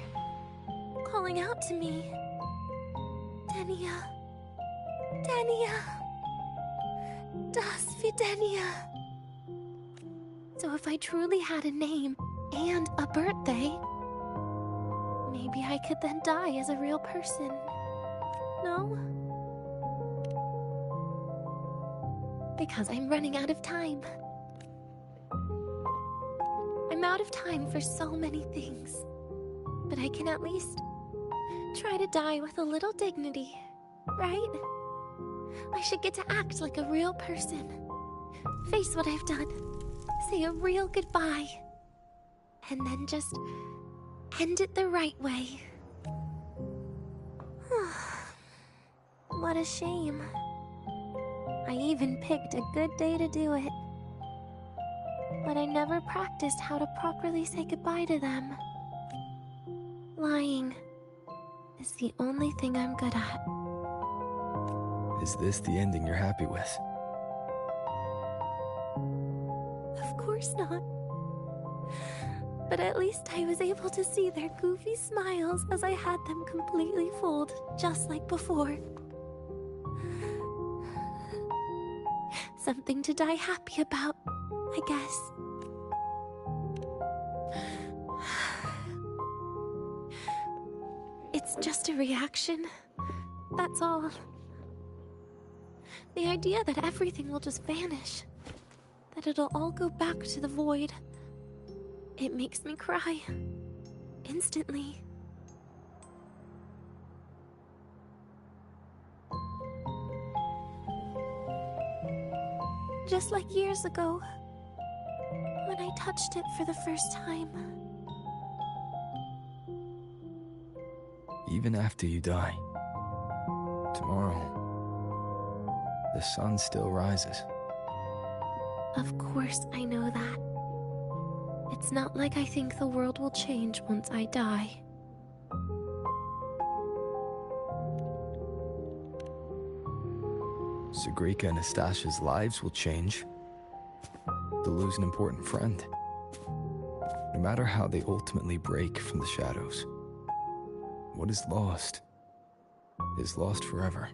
calling out to me. Denia. Denia. Das Videnia. So if I truly had a name and a birthday, maybe I could then die as a real person. No? Because I'm running out of time. I'm out of time for so many things. But I can at least try to die with a little dignity, right? I should get to act like a real person. Face what I've done. Say a real goodbye. And then just end it the right way. What a shame. I even picked a good day to do it. but I never practiced how to properly say goodbye to them. Lying is the only thing I'm good at. Is this the ending you're happy with? Of course not. But at least I was able to see their goofy smiles as I had them completely fold, just like before. Something to die happy about, I guess. It's just a reaction. That's all. The idea that everything will just vanish, that it'll all go back to the void, it makes me cry. Instantly. Just like years ago, when I touched it for the first time. Even after you die, tomorrow, the sun still rises. Of course I know that. It's not like I think the world will change once I die. Sagrika and Nastasha's lives will change. They'll lose an important friend. No matter how they ultimately break from the shadows, what is lost forever.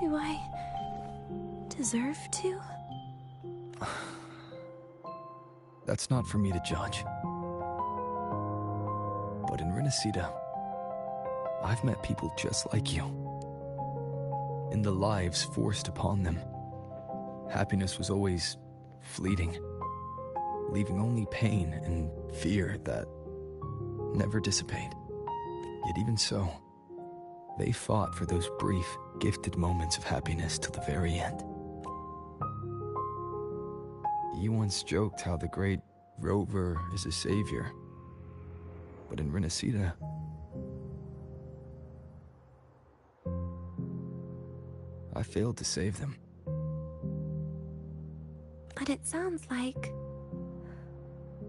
Do I deserve to? That's not for me to judge. But in Renacida, I've met people just like you. In the lives forced upon them, happiness was always fleeting, leaving only pain and fear that never dissipate. Yet even so, they fought for those brief, gifted moments of happiness till the very end. You once joked how the great Rover is a savior, but in Renacida, I failed to save them. But it sounds like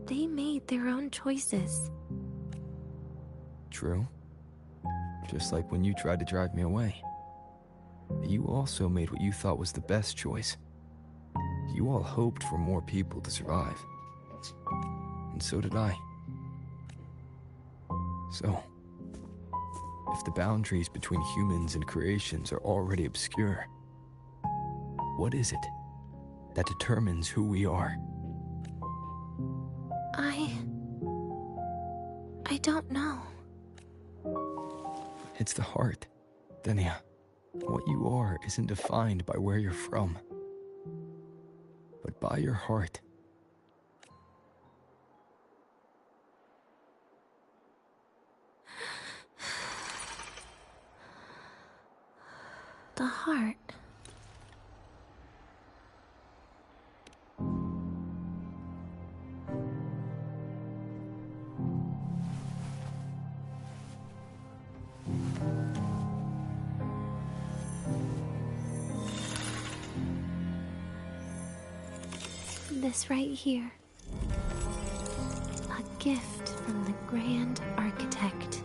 they made their own choices. True. Just like when you tried to drive me away. You also made what you thought was the best choice. You all hoped for more people to survive. And so did I. So, if the boundaries between humans and creations are already obscure, what is it that determines who we are? I don't know. It's the heart, Denia. What you are isn't defined by where you're from, but by your heart. The heart. This right here. A gift from the Grand Architect.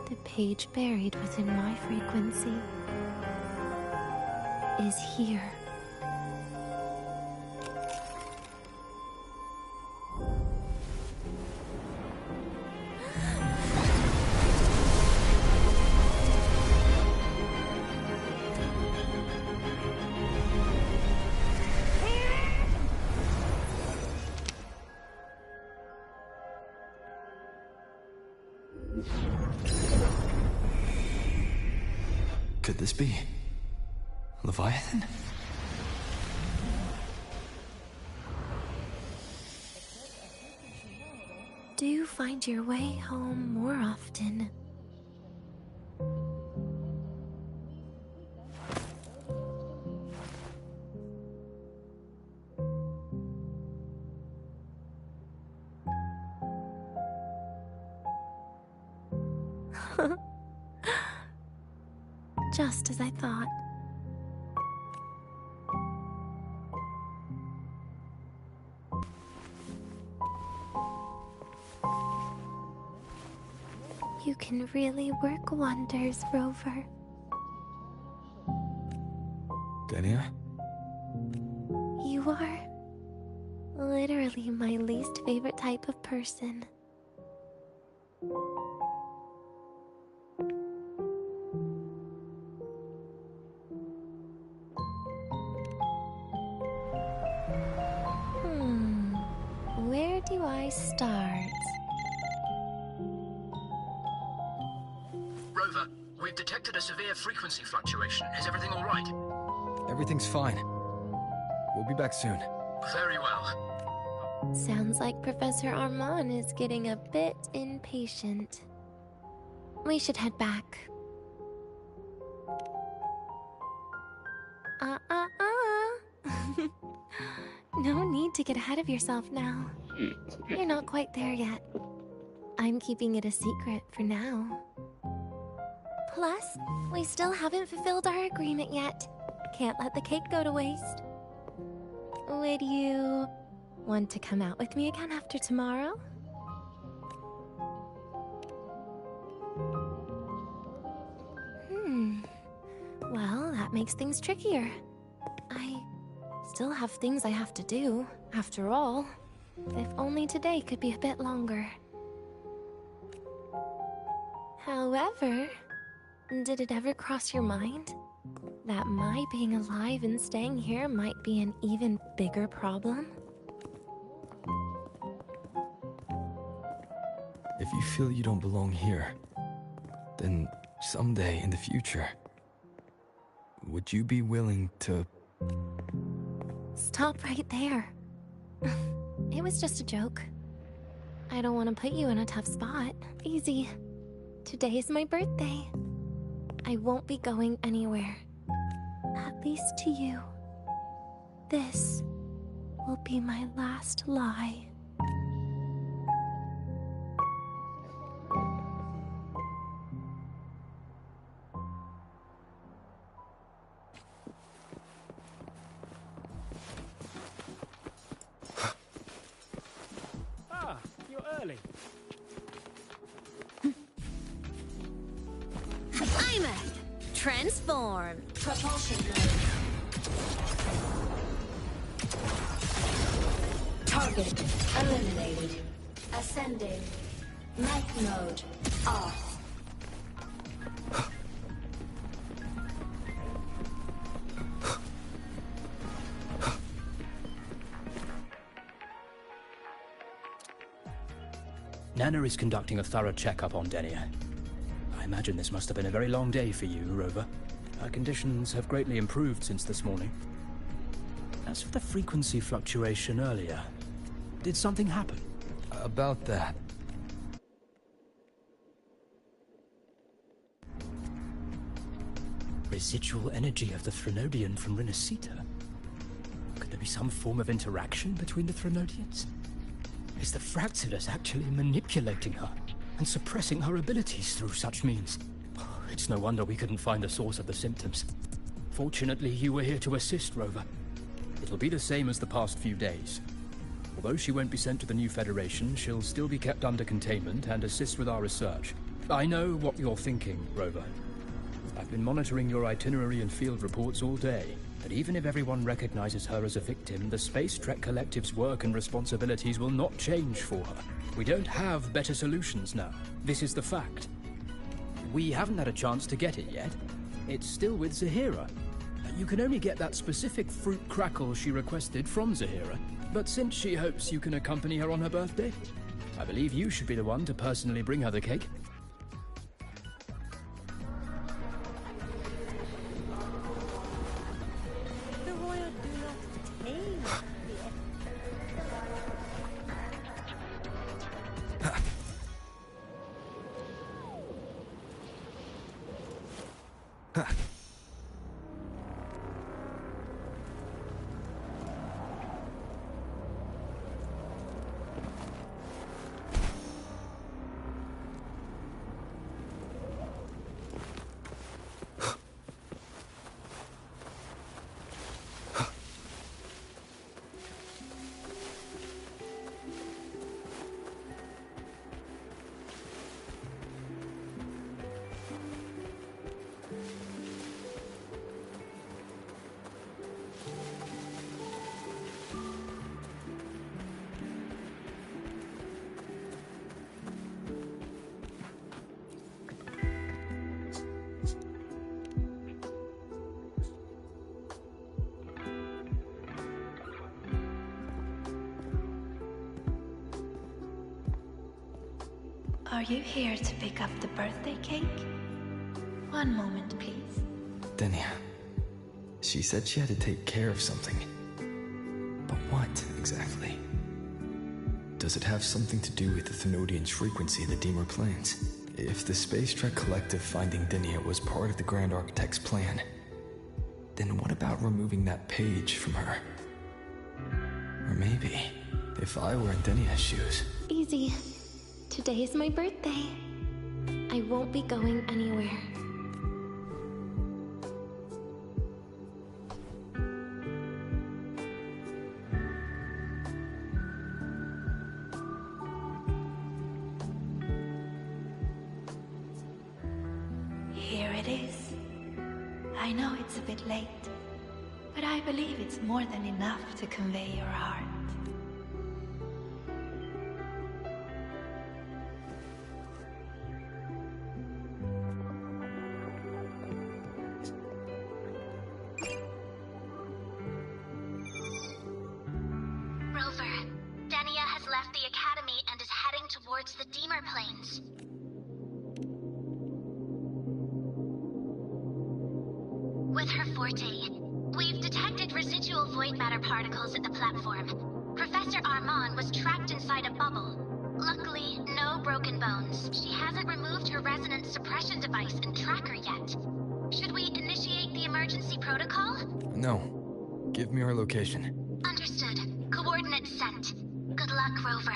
The page buried within my frequency is here. Could this be Leviathan? Do you find your way home more often? just as I thought. You can really work wonders, Rover. Denia? You are literally my least favorite type of person. Where do I start? Rover, we've detected a severe frequency fluctuation. Is everything all right? Everything's fine. We'll be back soon. Very well. Sounds like Professor Armand is getting a bit impatient. We should head back. No need to get ahead of yourself now. You're not quite there yet. I'm keeping it a secret for now. Plus, we still haven't fulfilled our agreement yet. Can't let the cake go to waste. Would you want to come out with me again after tomorrow? Well, that makes things trickier. I still have things I have to do, after all. If only today could be a bit longer. However, did it ever cross your mind that my being alive and staying here might be an even bigger problem? If you feel you don't belong here, then someday in the future, would you be willing to... Stop right there. It was just a joke. I don't want to put you in a tough spot. Easy. Today is my birthday. I won't be going anywhere. At least to you. This will be my last lie. You're early. Climate! Transform! Propulsion mode. Target eliminated. Ascending. Night mode off. Nana is conducting a thorough checkup on Denia. I imagine this must have been a very long day for you, Rover. Her conditions have greatly improved since this morning. As for the frequency fluctuation earlier, did something happen? About that. Residual energy of the Threnodian from Renacita? Could there be some form of interaction between the Threnodians? Is the Fractilus actually manipulating her and suppressing her abilities through such means? It's no wonder we couldn't find the source of the symptoms. Fortunately, you were here to assist, Rover. It'll be the same as the past few days. Although she won't be sent to the new Federation, she'll still be kept under containment and assist with our research. I know what you're thinking, Rover. I've been monitoring your itinerary and field reports all day. But even if everyone recognizes her as a victim, the Space Trek Collective's work and responsibilities will not change for her. We don't have better solutions now. This is the fact. We haven't had a chance to get it yet. It's still with Zahira. You can only get that specific fruit crackle she requested from Zahira, but since she hopes you can accompany her on her birthday, I believe you should be the one to personally bring her the cake. Are you here to pick up the birthday cake? One moment, please. Denia. She said she had to take care of something. But what, exactly? Does it have something to do with the Thenodian's frequency the Deemer plans? If the Space Trek Collective finding Denia was part of the Grand Architect's plan, then what about removing that page from her? Or maybe, if I were in Denia's shoes... Easy. Today is my birthday. I won't be going anywhere. Here it is. I know it's a bit late, but I believe it's more than enough to convey your heart. Rover, Denia has left the Academy and is heading towards the Deemer Plains. With her forte, we've detected residual void matter particles at the platform. Professor Armand was trapped inside a bubble. Luckily, no broken bones. She hasn't removed her resonance suppression device and tracker yet. Should we initiate the emergency protocol? No. Give me her location. Understood. Coordinates sent. Good luck, Rover.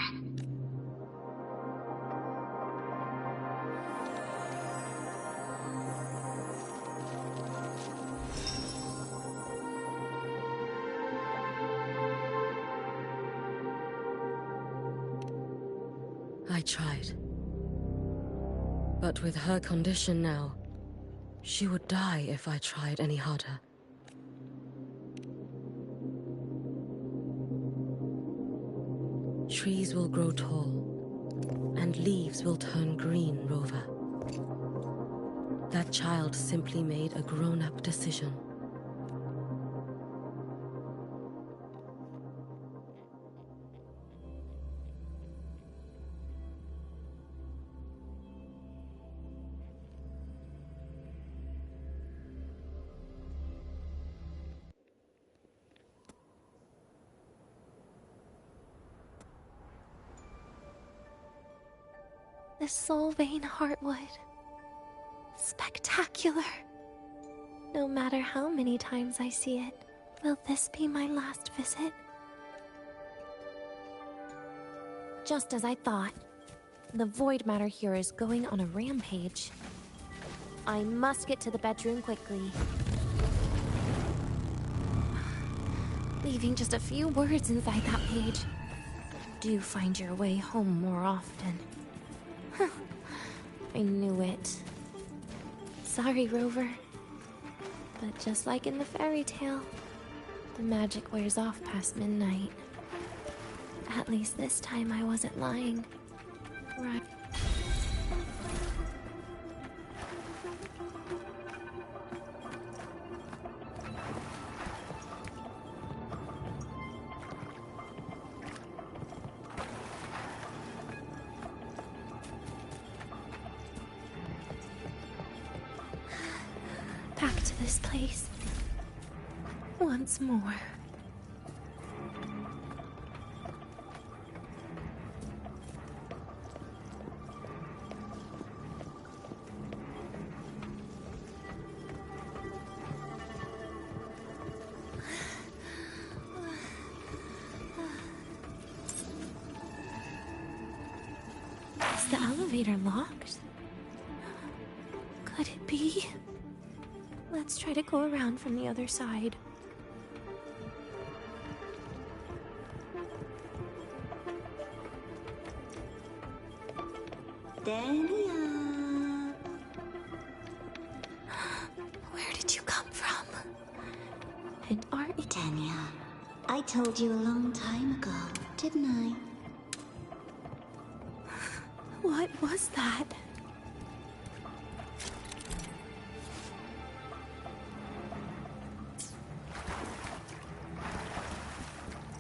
I tried. But with her condition now, she would die if I tried any harder. Trees will grow tall, and leaves will turn green, Rover. That child simply made a grown-up decision. The Soul Vein Heartwood. Spectacular. No matter how many times I see it, will this be my last visit? Just as I thought. The void matter here is going on a rampage. I must get to the bedroom quickly. Leaving just a few words inside that page. Do find your way home more often. I knew it. Sorry, Rover. But just like in the fairy tale, the magic wears off past midnight. At least this time I wasn't lying. Right. Back to this place. Once more. Is the elevator locked? Could it be? Let's try to go around from the other side. Denia. Where did you come from? And aren't you... Denia, I told you a long time ago, didn't I? What was that?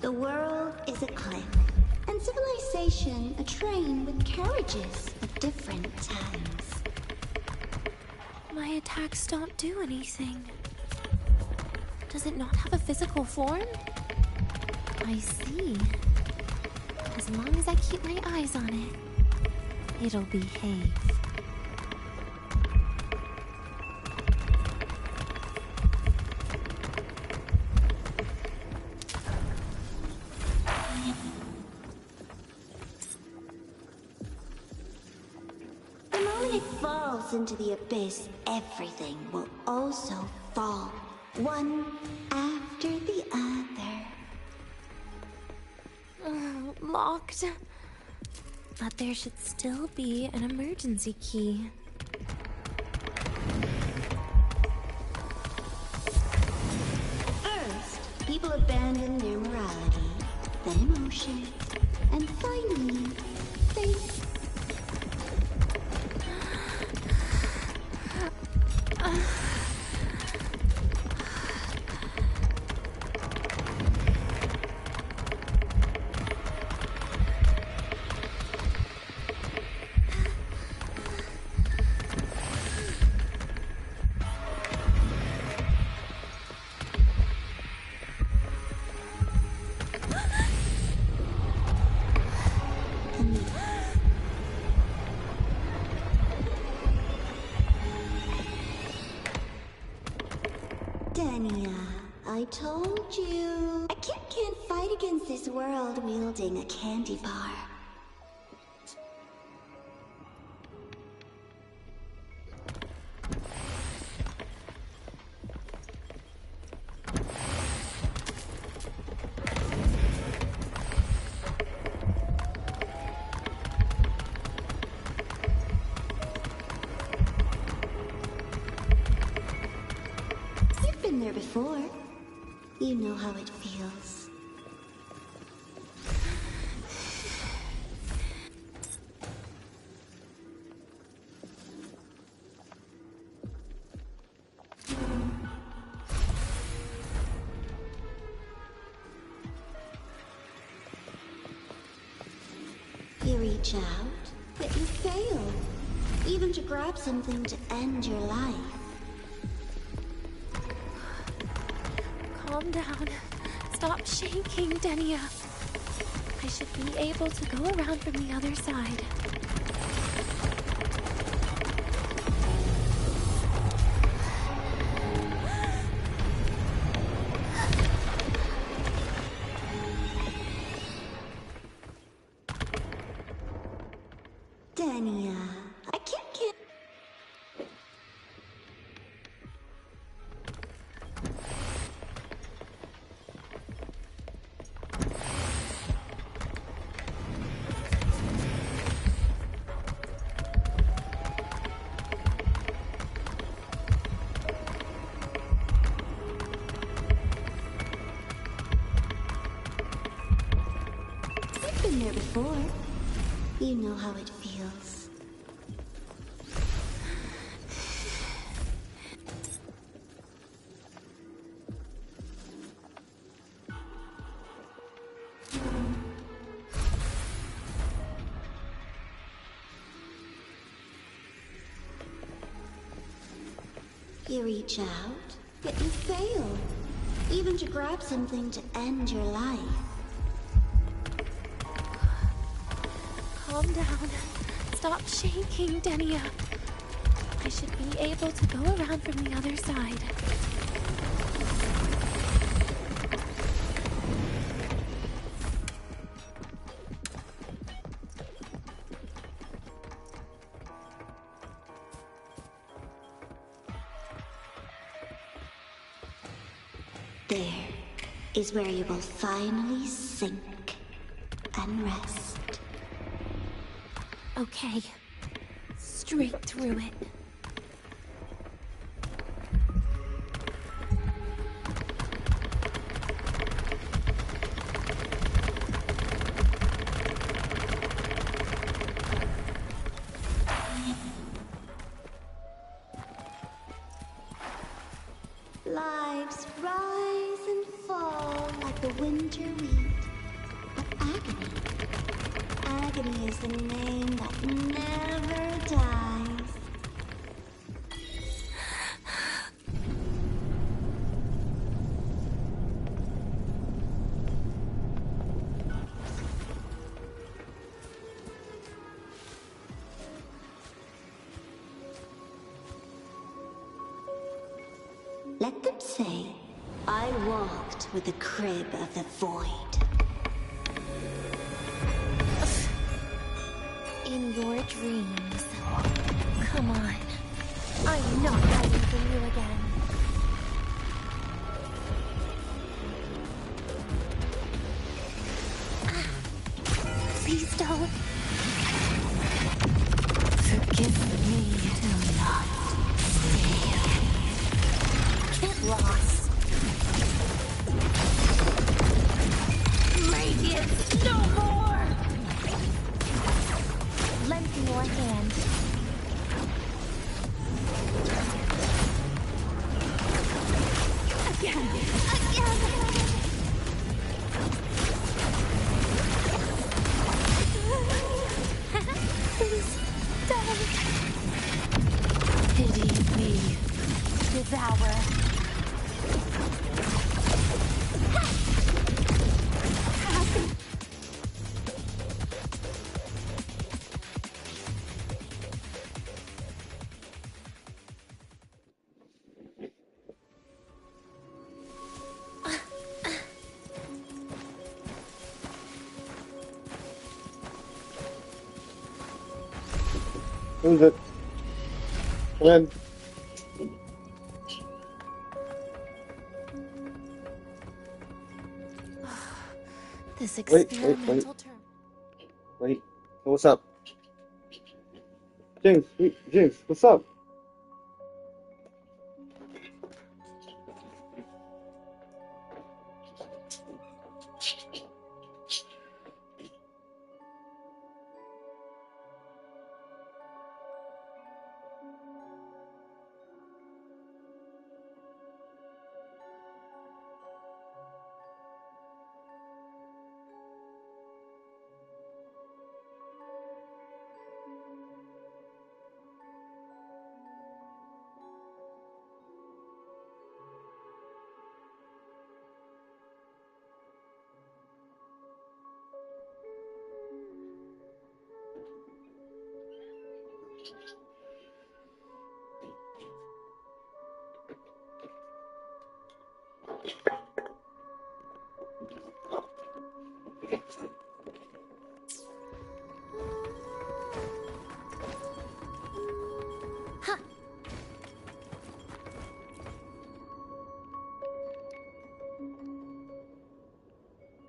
The world is a cliff, and civilization a train with carriages. different times. My attacks don't do anything. Does it not have a physical form? I see. As long as I keep my eyes on it, it'll behave. The moment it falls into the abyss, everything will also fall, one after the other. Locked. But there should still be an emergency key. First, people abandon their morality, then emotion, and finally, faith. Dania, I told you. A kid can't fight against this world wielding a candy bar. You've been there before. You know how it feels. You reach out, but you fail. Even to grab something to end your life. Calm down. Stop shaking, Denia. I should be able to go around from the other side. Dania, I can't. You've been there before. You know how it feels. You reach out, but you fail. Even to grab something to end your life. Calm down. Stop shaking, Denia. I should be able to go around from the other side. There is where you will finally sink and rest. Okay. Straight through it. Lives rise and fall like the winter wheat, but Agony. Agony is the name that never dies. Let them say, I walked with the crib of the void. In your dreams. Come on. I'm not hiding from you again. Please don't. Forgive me, do not stay. Get lost. Radiance, no more! Lend me your hand. Again! Please don't. Pity me. Devour. Who's it? When? This Wait. experimental term. Wait. What's up? James, what's up?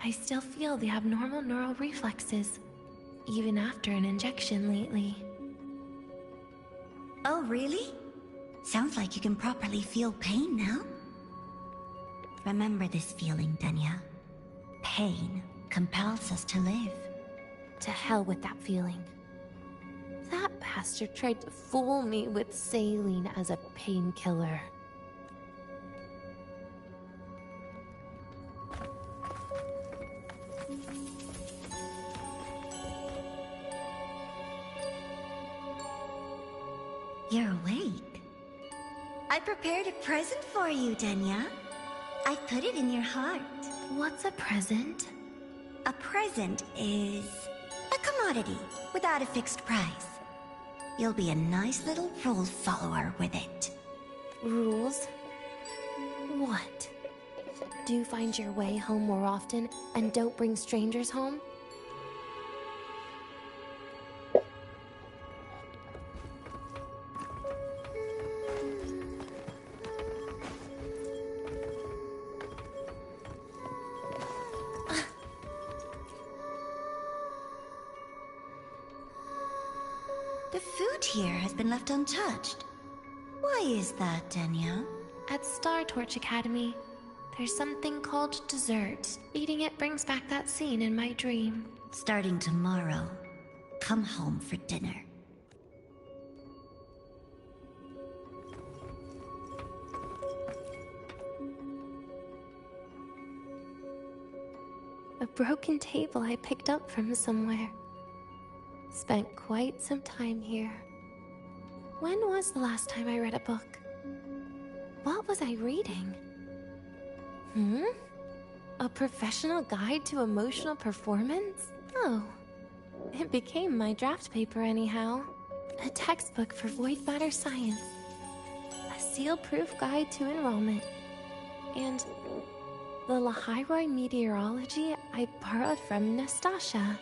I still feel the abnormal neural reflexes, even after an injection lately. Oh, really? Sounds like you can properly feel pain now. Remember this feeling, Denya. Pain compels us to live. To hell with that feeling. That bastard tried to fool me with saline as a painkiller. You're awake. I prepared a present for you, Denya. I put it in your heart. What's a present? A present is a commodity without a fixed price. You'll be a nice little rule follower with it. Rules? What? Do find your way home more often and don't bring strangers home? The food here has been left untouched. Why is that, Denya? At Star Torch Academy, there's something called dessert. Eating it brings back that scene in my dream. Starting tomorrow, come home for dinner. A broken table I picked up from somewhere. Spent quite some time here. When was the last time I read a book? What was I reading? A professional guide to emotional performance? Oh. It became my draft paper anyhow. A textbook for void matter science. A seal-proof guide to enrollment. And the Lahairoi meteorology I borrowed from Nastasha.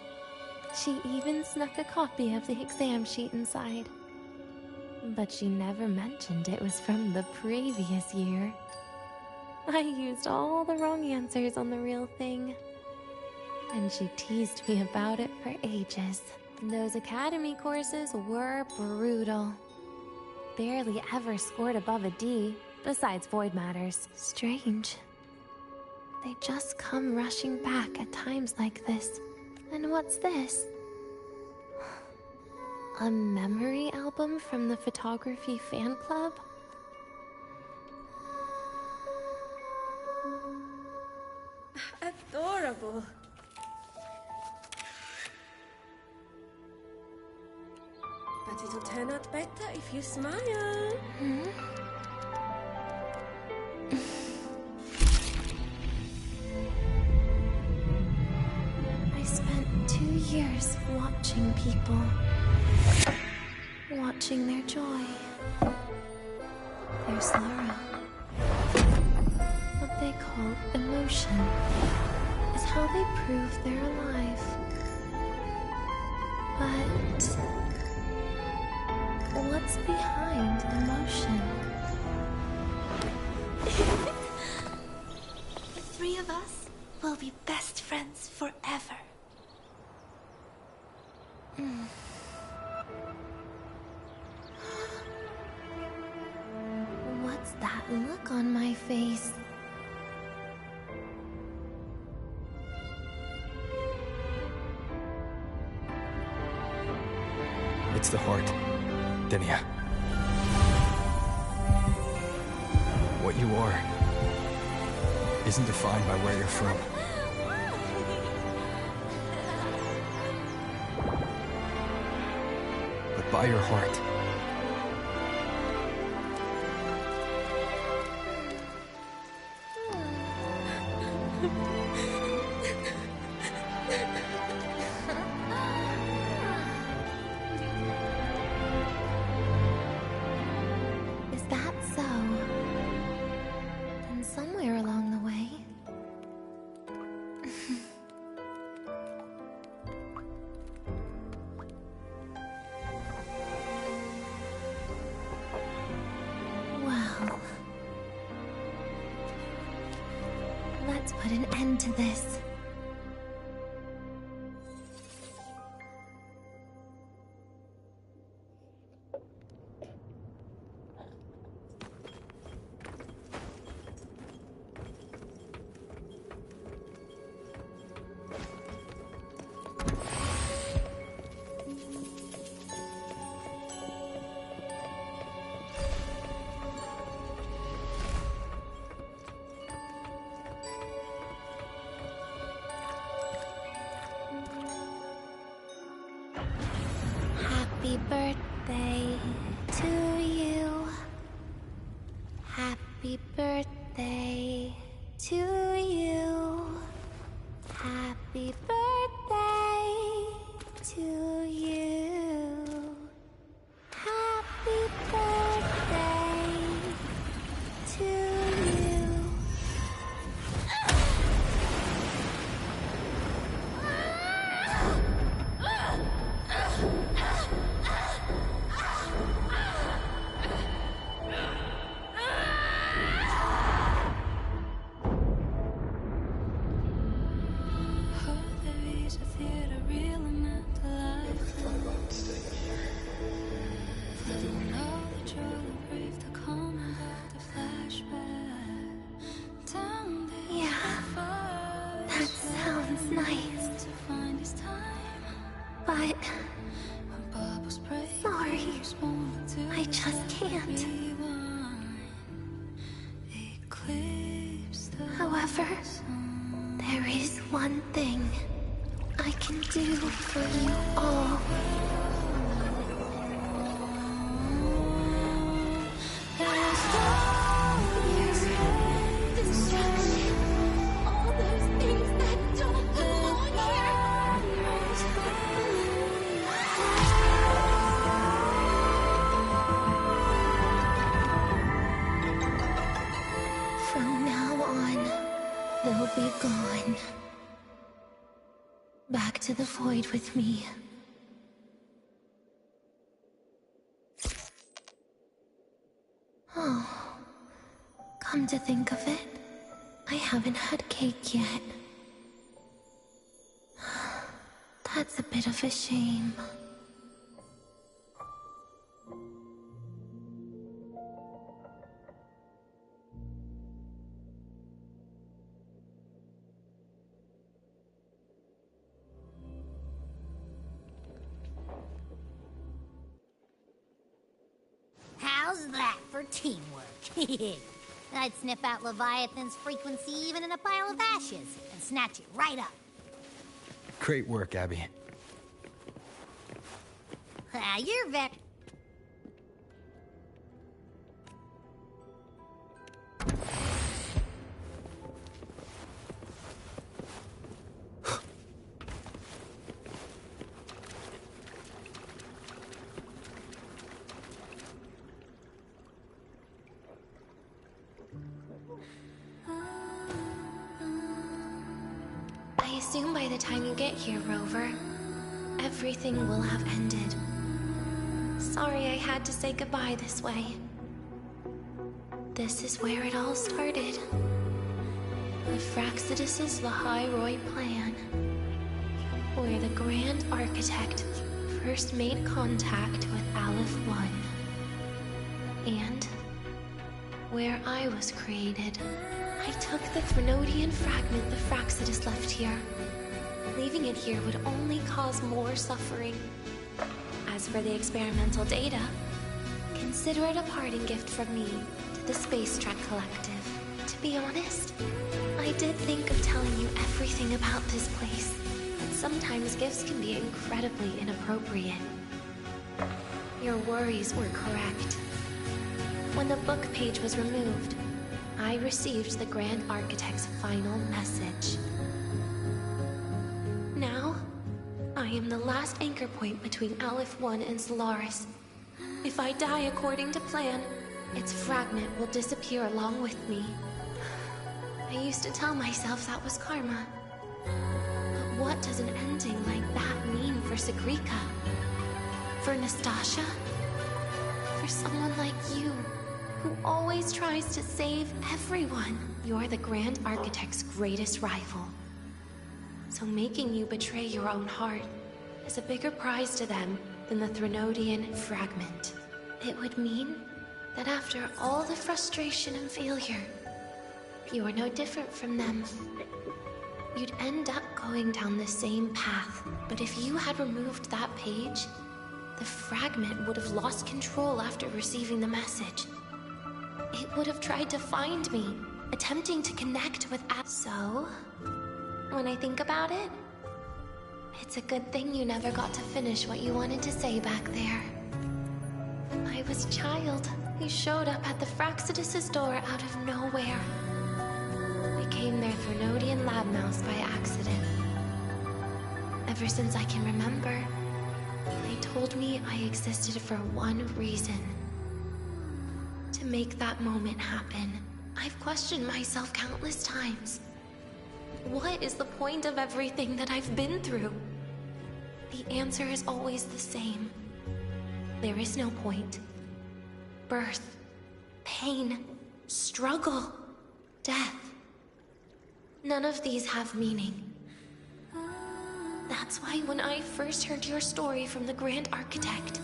She even snuck a copy of the exam sheet inside. But she never mentioned it was from the previous year. I used all the wrong answers on the real thing. And she teased me about it for ages. Those academy courses were brutal. Barely ever scored above a D, besides void matters. Strange. They just come rushing back at times like this. And what's this? A memory album from the photography fan club? Adorable. But it'll turn out better if you smile. I spent 2 years watching people. Watching their joy. Their sorrow. What they call emotion is how they prove they're alive. But what's behind emotion? The three of us will be best friends forever. What's that look on my face? It's the heart, Denia. What you are isn't defined by where you're from. But by your heart. Is that so? Then somewhere along the way... Well... Let's put an end to this. Happy birthday to you. Happy birthday to you. Happy birthday to you. Happy birthday to you. Yeah, that sounds nice. But... sorry, I just can't. However, there There is one thing I can do for you all. Destruction. All those things that don't belong here. From now on, they'll be gone. Back to the void with me. Oh, come to think of it, I haven't had cake yet. That's a bit of a shame. How's that for teamwork? I'd sniff out Leviathan's frequency even in a pile of ashes and snatch it right up. Great work, Abby. You're very... I assume by the time you get here, Rover, everything will have ended. Sorry I had to say goodbye this way. This is where it all started. With Fraxidus's Lahairoi plan. Where the Grand Architect first made contact with Aleph One. And where I was created. I took the Threnodian fragment the Fraxidus left here. Leaving it here would only cause more suffering. As for the experimental data, consider it a parting gift from me to the Space Trek Collective. To be honest, I did think of telling you everything about this place, but sometimes gifts can be incredibly inappropriate. Your worries were correct. When the book page was removed, I received the Grand Architect's final message. Now, I am the last anchor point between Aleph One and Solaris. If I die according to plan, its fragment will disappear along with me. I used to tell myself that was karma. But what does an ending like that mean for Sagrika? For Nastasha? For someone like you? Who always tries to save everyone. You're the Grand Architect's greatest rival. So making you betray your own heart is a bigger prize to them than the Threnodian fragment. It would mean that after all the frustration and failure, you are no different from them. You'd end up going down the same path. But if you had removed that page, the fragment would have lost control after receiving the message. It would have tried to find me, attempting to connect with So, when I think about it, it's a good thing you never got to finish what you wanted to say back there. I was a child who showed up at the Fraxidus's door out of nowhere. Became their Threnodian lab mouse by accident. Ever since I can remember, they told me I existed for one reason. To make that moment happen. I've questioned myself countless times. What is the point of everything that I've been through? The answer is always the same. There is no point. Birth, pain, struggle, death. None of these have meaning. That's why when I first heard your story from the Grand Architect,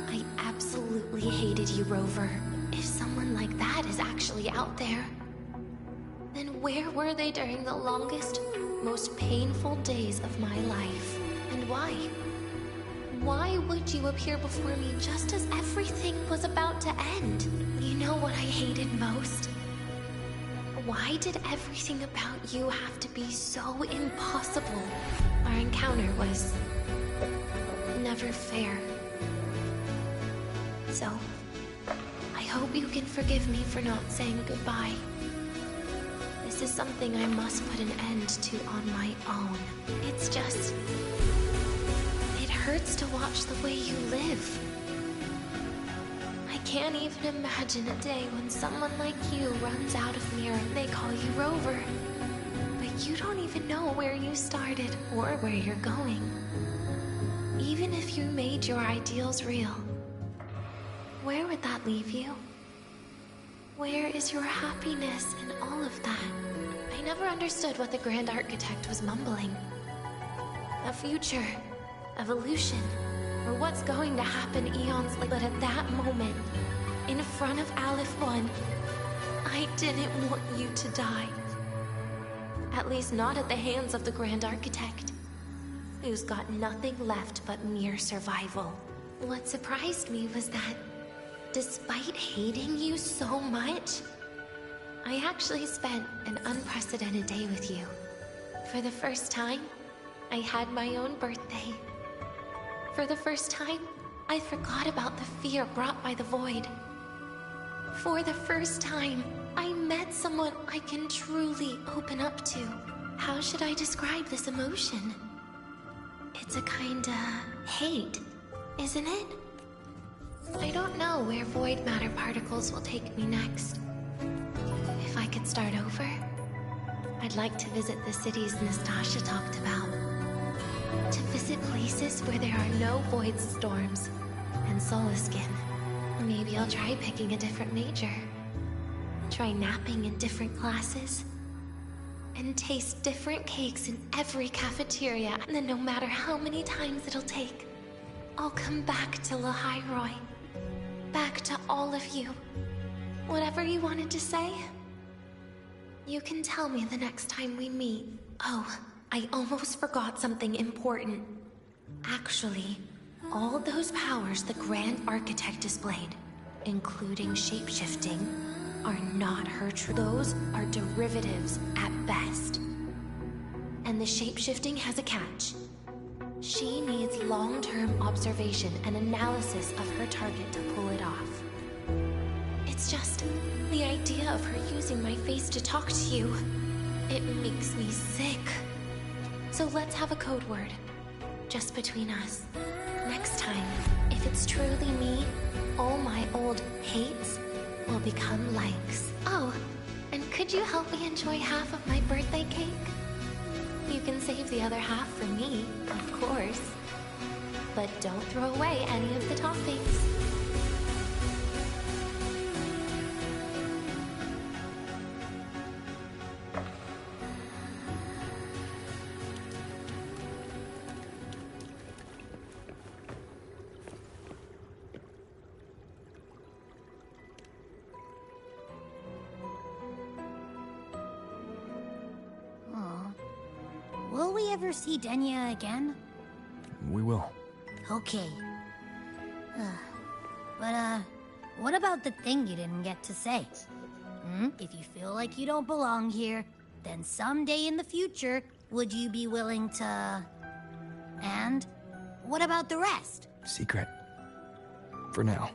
I absolutely hated you, Rover. If someone like that is actually out there, then where were they during the longest, most painful days of my life? And why? Why would you appear before me just as everything was about to end? You know what I hated most? Why did everything about you have to be so impossible? Our encounter was never fair. So, I hope you can forgive me for not saying goodbye. This is something I must put an end to on my own. It's just... it hurts to watch the way you live. I can't even imagine a day when someone like you runs out of mirror and they call you Rover. But you don't even know where you started or where you're going. Even if you made your ideals real, where would that leave you? Where is your happiness in all of that? I never understood what the Grand Architect was mumbling. A future, evolution, or what's going to happen eons later. But at that moment, in front of Aleph 1, I didn't want you to die. At least not at the hands of the Grand Architect, who's got nothing left but mere survival. What surprised me was that, despite hating you so much, I actually spent an unprecedented day with you. For the first time, I had my own birthday. For the first time, I forgot about the fear brought by the void. For the first time, I met someone I can truly open up to. How should I describe this emotion? It's a kinda hate, isn't it? I don't know where void matter particles will take me next. If I could start over, I'd like to visit the cities Nastasha talked about. To visit places where there are no void storms and Solaskin. Maybe I'll try picking a different major. Try napping in different classes. And taste different cakes in every cafeteria. And then no matter how many times it'll take, I'll come back to Lahairoi. Back to all of you. Whatever you wanted to say, you can tell me the next time we meet. Oh, I almost forgot something important. Actually, all those powers the Grand Architect displayed, including shapeshifting, are not her true. Those are derivatives at best. And the shapeshifting has a catch. She needs long-term observation and analysis of her target to pull it off. It's just the idea of her using my face to talk to you. It makes me sick. So let's have a code word, just between us. Next time, if it's truly me, all my old hates will become likes. Oh, and could you help me enjoy half of my birthday cake? You can save the other half for me, of course. But don't throw away any of the toppings. Will we ever see Denya again? We will. Okay. But, what about the thing you didn't get to say? If you feel like you don't belong here, then someday in the future, would you be willing to... And what about the rest? Secret. For now.